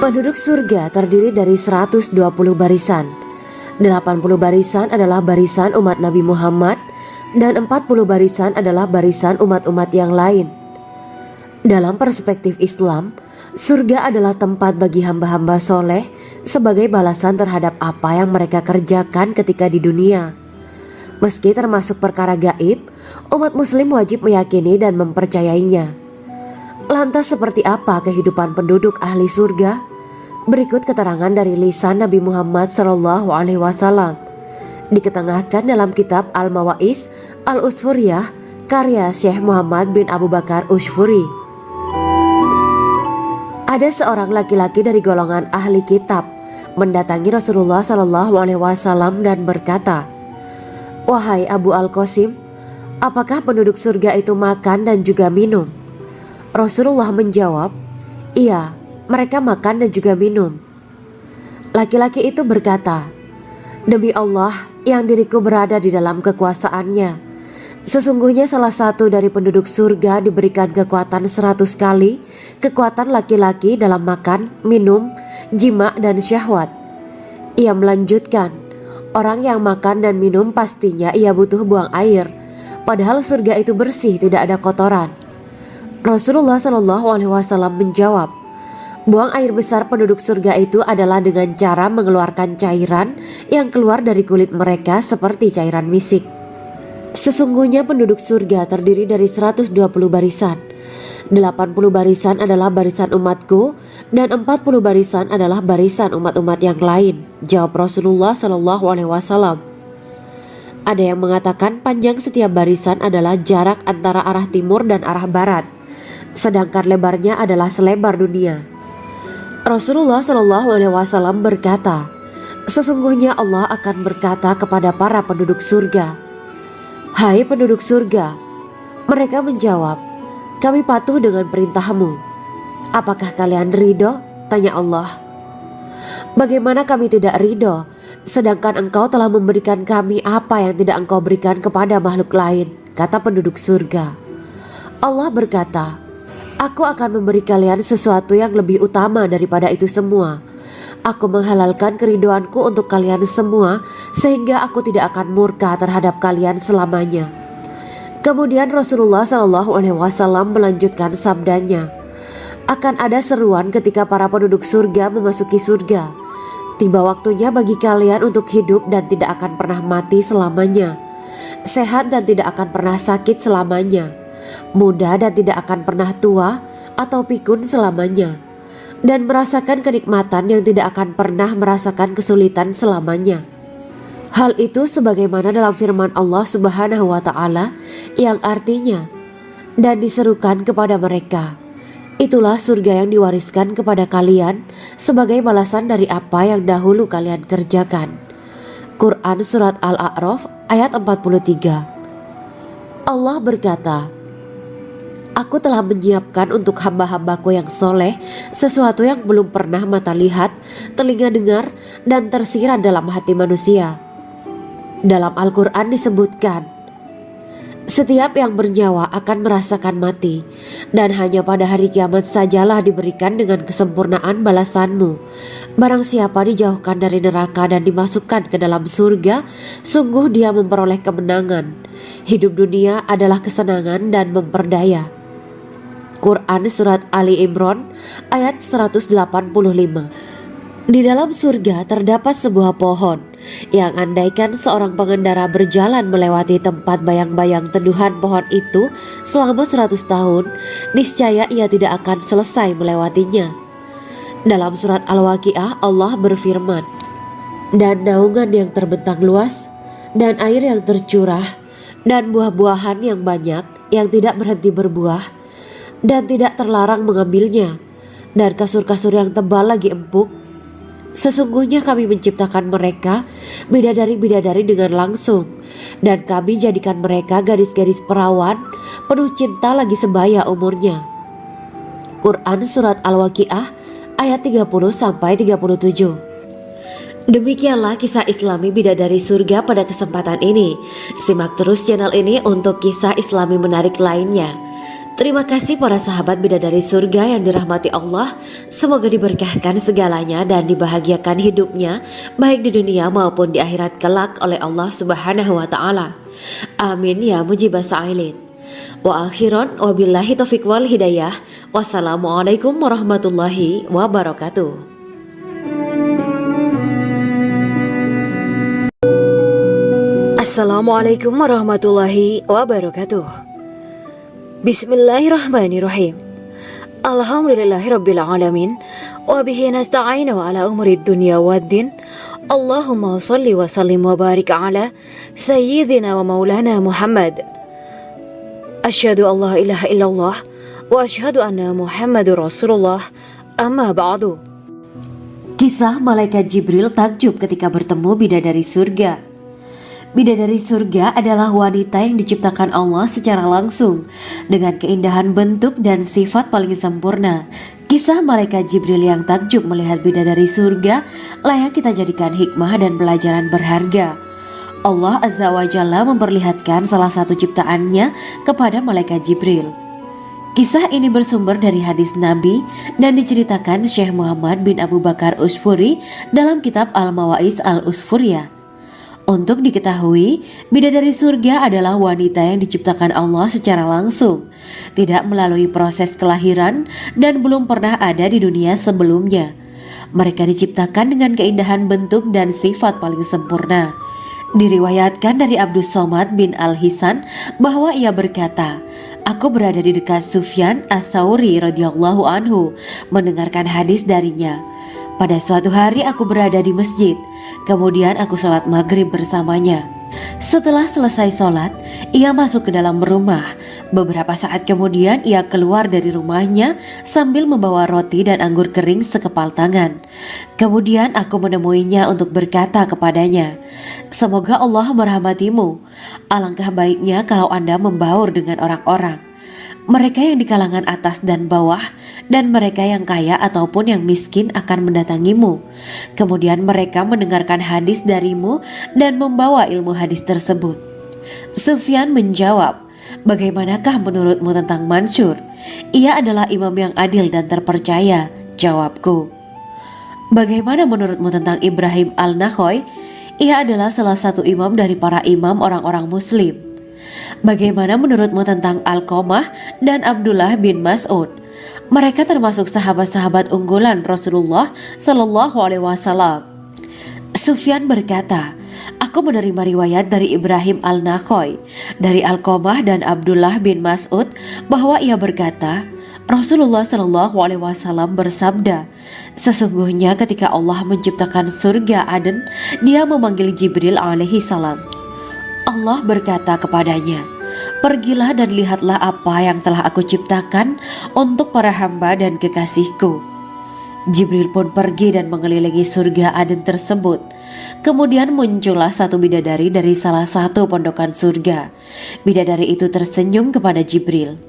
Penduduk surga terdiri dari 120 barisan. 80 barisan adalah barisan umat Nabi Muhammad dan 40 barisan adalah barisan umat-umat yang lain. Dalam perspektif Islam, surga adalah tempat bagi hamba-hamba soleh sebagai balasan terhadap apa yang mereka kerjakan ketika di dunia. Meski termasuk perkara gaib, umat muslim wajib meyakini dan mempercayainya. Lantas seperti apa kehidupan penduduk ahli surga? Berikut keterangan dari lisan Nabi Muhammad SAW, diketengahkan dalam kitab Al-Mawa'is Al-Usfuriyah karya Syekh Muhammad bin Abu Bakar Ushfuri. Ada seorang laki-laki dari golongan ahli kitab mendatangi Rasulullah SAW dan berkata, "Wahai Abu Al-Qasim, apakah penduduk surga itu makan dan juga minum?" Rasulullah menjawab, "Iya, mereka makan dan juga minum." Laki-laki itu berkata, "Demi Allah yang diriku berada di dalam kekuasaannya, sesungguhnya salah satu dari penduduk surga diberikan kekuatan 100 kali kekuatan laki-laki dalam makan, minum, jima, dan syahwat." Ia melanjutkan, "Orang yang makan dan minum pastinya ia butuh buang air, padahal surga itu bersih, tidak ada kotoran." Rasulullah SAW menjawab, "Buang air besar penduduk surga itu adalah dengan cara mengeluarkan cairan yang keluar dari kulit mereka seperti cairan misik." Sesungguhnya penduduk surga terdiri dari 120 barisan. 80 barisan adalah barisan umatku dan 40 barisan adalah barisan umat-umat yang lain, jawab Rasulullah SAW. Ada yang mengatakan panjang setiap barisan adalah jarak antara arah timur dan arah barat, sedangkan lebarnya adalah selebar dunia. Rasulullah SAW berkata, "Sesungguhnya Allah akan berkata kepada para penduduk surga, 'Hai penduduk surga,' mereka menjawab, 'Kami patuh dengan perintahmu.' 'Apakah kalian ridho?' tanya Allah. 'Bagaimana kami tidak ridho, sedangkan engkau telah memberikan kami apa yang tidak engkau berikan kepada makhluk lain,' kata penduduk surga. Allah berkata, 'Aku akan memberi kalian sesuatu yang lebih utama daripada itu semua. Aku menghalalkan keridoanku untuk kalian semua sehingga aku tidak akan murka terhadap kalian selamanya.'" Kemudian Rasulullah SAW melanjutkan sabdanya, "Akan ada seruan ketika para penduduk surga memasuki surga. Tiba waktunya bagi kalian untuk hidup dan tidak akan pernah mati selamanya, sehat dan tidak akan pernah sakit selamanya, muda dan tidak akan pernah tua atau pikun selamanya, dan merasakan kenikmatan yang tidak akan pernah merasakan kesulitan selamanya." Hal itu sebagaimana dalam firman Allah Subhanahu wa Ta'ala yang artinya, "Dan diserukan kepada mereka, itulah surga yang diwariskan kepada kalian sebagai balasan dari apa yang dahulu kalian kerjakan." Quran Surat Al-A'raf ayat 43. Allah berkata, "Aku telah menyiapkan untuk hamba-hambaku yang soleh sesuatu yang belum pernah mata lihat, telinga dengar, dan tersirat dalam hati manusia." Dalam Al-Quran disebutkan, "Setiap yang bernyawa akan merasakan mati, dan hanya pada hari kiamat sajalah diberikan dengan kesempurnaan balasanmu. Barang siapa dijauhkan dari neraka dan dimasukkan ke dalam surga, sungguh dia memperoleh kemenangan. Hidup dunia adalah kesenangan dan memperdaya." Quran Surat Ali Imran ayat 185. Di dalam surga terdapat sebuah pohon yang andaikan seorang pengendara berjalan melewati tempat bayang-bayang teduhan pohon itu selama 100 tahun, niscaya ia tidak akan selesai melewatinya. Dalam surat Al-Waqiah Allah berfirman, "Dan naungan yang terbentang luas, dan air yang tercurah, dan buah-buahan yang banyak yang tidak berhenti berbuah, dan tidak terlarang mengambilnya, dan kasur-kasur yang tebal lagi empuk. Sesungguhnya kami menciptakan mereka bidadari-bidadari dengan langsung, dan kami jadikan mereka gadis-gadis perawan penuh cinta lagi sebaya umurnya. Quran Surat Al-Waqiah ayat 30-37. Demikianlah kisah Islami bidadari surga pada kesempatan ini. Simak terus channel ini untuk kisah Islami menarik lainnya. Terima kasih para sahabat bidadari surga yang dirahmati Allah. Semoga diberkahkan segalanya dan dibahagiakan hidupnya baik di dunia maupun di akhirat kelak oleh Allah Subhanahu wa taala. Amin ya mujibah sa'ilin. Wa akhiran wabillahi taufiq wal hidayah. Wassalamualaikum warahmatullahi wabarakatuh. Assalamualaikum warahmatullahi wabarakatuh. Bismillahirrahmanirrahim. Alhamdulillahirabbil alamin wa bihi nasta'inu ala umuri dunya waddin. Allahumma shalli wa sallim wa barik ala sayyidina wa maulana Muhammad. Asyhadu an la ilaha illallah wa asyhadu anna Muhammadur Rasulullah. Amma ba'du. Kisah malaikat Jibril takjub ketika bertemu bidadari surga. Bidadari surga adalah wanita yang diciptakan Allah secara langsung dengan keindahan bentuk dan sifat paling sempurna. Kisah malaikat Jibril yang takjub melihat bidadari surga layak kita jadikan hikmah dan pelajaran berharga. Allah Azza wa Jalla memperlihatkan salah satu ciptaannya kepada malaikat Jibril. Kisah ini bersumber dari hadis Nabi dan diceritakan Syekh Muhammad bin Abu Bakar Usfuri dalam kitab Al-Mawaiz Al-Usfuriyah. Untuk diketahui, bidadari surga adalah wanita yang diciptakan Allah secara langsung, tidak melalui proses kelahiran dan belum pernah ada di dunia sebelumnya. Mereka diciptakan dengan keindahan bentuk dan sifat paling sempurna. Diriwayatkan dari Abdus Somad bin Al-Hisan bahwa ia berkata, "Aku berada di dekat Sufyan Ats-Tsauri radhiyallahu anhu mendengarkan hadis darinya. Pada suatu hari aku berada di masjid, kemudian aku sholat maghrib bersamanya. Setelah selesai sholat, ia masuk ke dalam rumah. Beberapa saat kemudian ia keluar dari rumahnya sambil membawa roti dan anggur kering sekepal tangan. Kemudian aku menemuinya untuk berkata kepadanya, 'Semoga Allah merahmatimu. Alangkah baiknya kalau Anda membaur dengan orang-orang. Mereka yang di kalangan atas dan bawah, dan mereka yang kaya ataupun yang miskin akan mendatangimu. Kemudian mereka mendengarkan hadis darimu dan membawa ilmu hadis tersebut.' Sufyan menjawab, 'Bagaimanakah menurutmu tentang Mansur? Ia adalah imam yang adil dan terpercaya.' Jawabku, 'Bagaimana menurutmu tentang Ibrahim Al-Nakhoy? Ia adalah salah satu imam dari para imam orang-orang muslim.' Bagaimana menurutmu tentang Alqamah dan Abdullah bin Mas'ud? Mereka termasuk sahabat-sahabat unggulan Rasulullah Sallallahu Alaihi Wasallam.' Sufyan berkata, 'Aku menerima riwayat dari Ibrahim Al-Nakhoy, dari Alqamah dan Abdullah bin Mas'ud bahwa ia berkata, Rasulullah Sallallahu Alaihi Wasallam bersabda, sesungguhnya ketika Allah menciptakan surga Aden, Dia memanggil Jibril alaihi salam. Allah berkata kepadanya, pergilah dan lihatlah apa yang telah aku ciptakan untuk para hamba dan kekasihku. Jibril pun pergi dan mengelilingi surga Aden tersebut. Kemudian muncullah satu bidadari dari salah satu pondokan surga. Bidadari itu tersenyum kepada Jibril.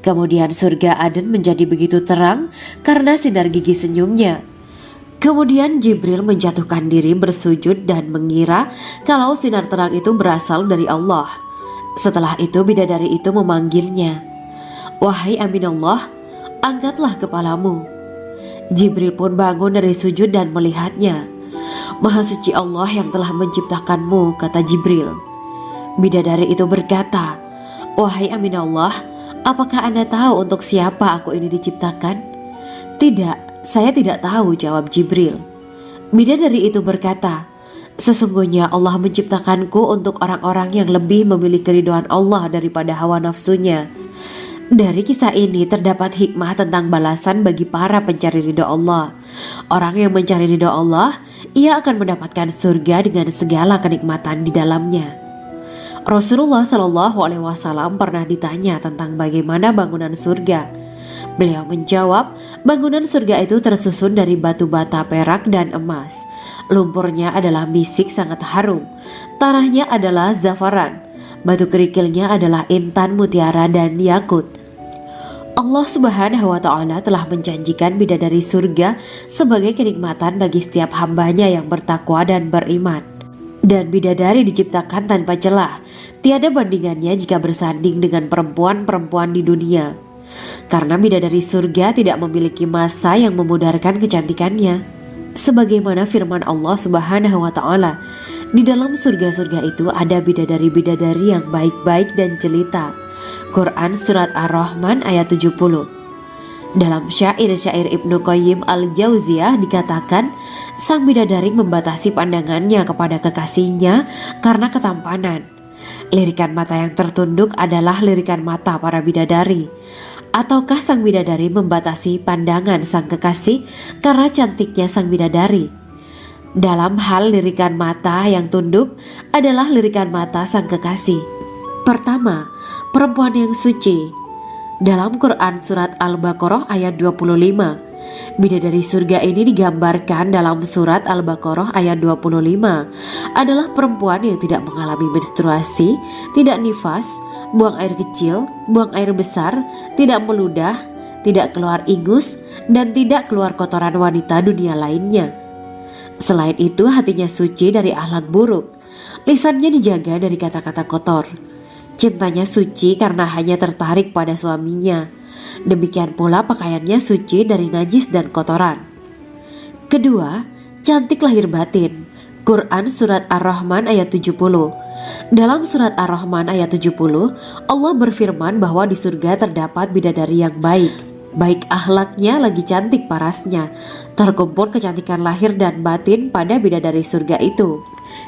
Kemudian surga Aden menjadi begitu terang karena sinar gigi senyumnya. Kemudian Jibril menjatuhkan diri bersujud dan mengira kalau sinar terang itu berasal dari Allah. Setelah itu bidadari itu memanggilnya, wahai Aminullah, angkatlah kepalamu. Jibril pun bangun dari sujud dan melihatnya. Maha suci Allah yang telah menciptakanmu, kata Jibril. Bidadari itu berkata, wahai Aminullah, apakah Anda tahu untuk siapa aku ini diciptakan? Tidak, saya tidak tahu, jawab Jibril. Bidadari itu berkata, sesungguhnya Allah menciptakanku untuk orang-orang yang lebih memilih keridhaan Allah daripada hawa nafsunya. Dari kisah ini terdapat hikmah tentang balasan bagi para pencari ridha Allah. Orang yang mencari ridha Allah, ia akan mendapatkan surga dengan segala kenikmatan di dalamnya. Rasulullah Shallallahu Alaihi Wasallam pernah ditanya tentang bagaimana bangunan surga. Beliau menjawab, bangunan surga itu tersusun dari batu bata perak dan emas. Lumpurnya adalah misik sangat harum, tanahnya adalah zafaran, batu kerikilnya adalah intan, mutiara, dan yakut. Allah Subhanahu wa Ta'ala telah menjanjikan bidadari surga sebagai kenikmatan bagi setiap hambanya yang bertakwa dan beriman. Dan bidadari diciptakan tanpa celah, tiada bandingannya jika bersanding dengan perempuan-perempuan di dunia. Karena bidadari surga tidak memiliki masa yang memudarkan kecantikannya. Sebagaimana firman Allah Subhanahu wa Ta'ala, di dalam surga-surga itu ada bidadari-bidadari yang baik-baik dan jelita. Quran Surat Ar-Rahman ayat 70. Dalam syair-syair Ibnu Qayyim Al-Jauziyah dikatakan, sang bidadari membatasi pandangannya kepada kekasihnya karena ketampanan. Lirikan mata yang tertunduk adalah lirikan mata para bidadari. Ataukah sang bidadari membatasi pandangan sang kekasih karena cantiknya sang bidadari? Dalam hal lirikan mata yang tunduk adalah lirikan mata sang kekasih. Pertama, perempuan yang suci. Dalam Quran Surat Al-Baqarah ayat 25, bidadari surga ini digambarkan dalam Surat Al-Baqarah ayat 25 adalah perempuan yang tidak mengalami menstruasi, tidak nifas, buang air kecil, buang air besar, tidak meludah, tidak keluar ingus, dan tidak keluar kotoran wanita dunia lainnya. Selain itu, hatinya suci dari akhlak buruk, lisannya dijaga dari kata-kata kotor. Cintanya suci karena hanya tertarik pada suaminya. Demikian pula pakaiannya suci dari najis dan kotoran. Kedua, cantik lahir batin. Quran Surat Ar-Rahman ayat 70. Dalam Surat Ar-Rahman ayat 70, Allah berfirman bahwa di surga terdapat bidadari yang baik. Baik akhlaknya lagi cantik parasnya. Terkumpul kecantikan lahir dan batin pada bidadari surga itu.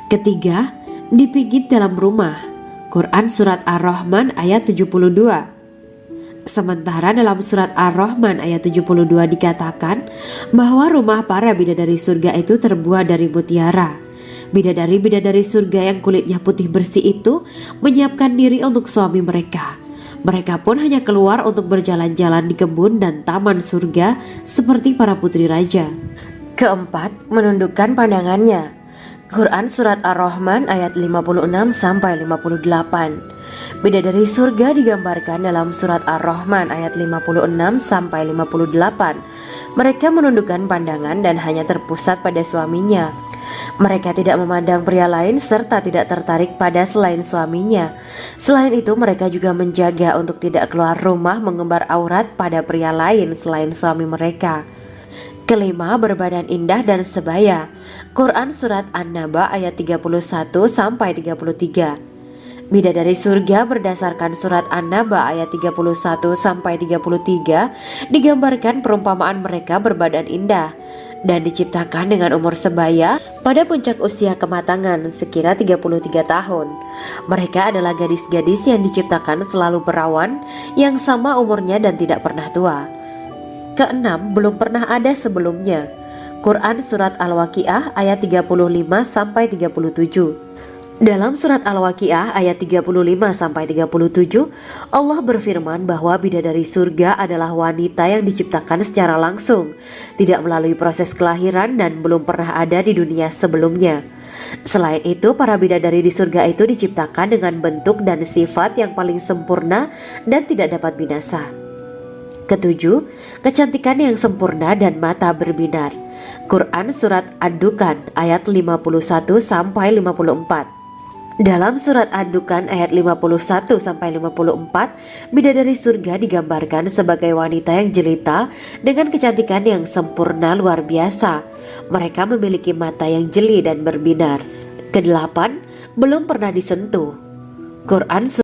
Ketiga, dipijit dalam rumah. Quran Surat Ar-Rahman ayat 72. Sementara dalam Surat Ar-Rahman ayat 72 dikatakan bahwa rumah para bidadari surga itu terbuat dari mutiara. Bidadari-bidadari surga yang kulitnya putih bersih itu menyiapkan diri untuk suami mereka. Mereka pun hanya keluar untuk berjalan-jalan di kebun dan taman surga seperti para putri raja. Keempat, menundukkan pandangannya. Quran Surat Ar-Rahman ayat 56-58. Bidadari surga digambarkan dalam Surat Ar-Rahman ayat 56-58. Mereka menundukkan pandangan dan hanya terpusat pada suaminya. Mereka tidak memandang pria lain serta tidak tertarik pada selain suaminya. Selain itu, mereka juga menjaga untuk tidak keluar rumah mengembar aurat pada pria lain selain suami mereka. Kelima, berbadan indah dan sebaya. Quran Surat An-Naba ayat 31-33. Bidadari surga berdasarkan Surat An-Naba ayat 31-33 digambarkan perumpamaan mereka berbadan indah dan diciptakan dengan umur sebaya pada puncak usia kematangan sekira 33 tahun. Mereka adalah gadis-gadis yang diciptakan selalu perawan, yang sama umurnya dan tidak pernah tua. Keenam, belum pernah ada sebelumnya. Quran Surat Al-Waqiah ayat 35-37. Dalam Surat Al-Waqiah ayat 35-37, Allah berfirman bahwa bidadari surga adalah wanita yang diciptakan secara langsung, tidak melalui proses kelahiran dan belum pernah ada di dunia sebelumnya. Selain itu, para bidadari di surga itu diciptakan dengan bentuk dan sifat yang paling sempurna dan tidak dapat binasa. Ketujuh, kecantikan yang sempurna dan mata berbinar. Quran Surat Ad-Dukan ayat 51-54. Dalam Surat Ad-Dukan ayat 51-54, bidadari surga digambarkan sebagai wanita yang jelita dengan kecantikan yang sempurna luar biasa. Mereka memiliki mata yang jeli dan berbinar. Kedelapan, belum pernah disentuh. Quran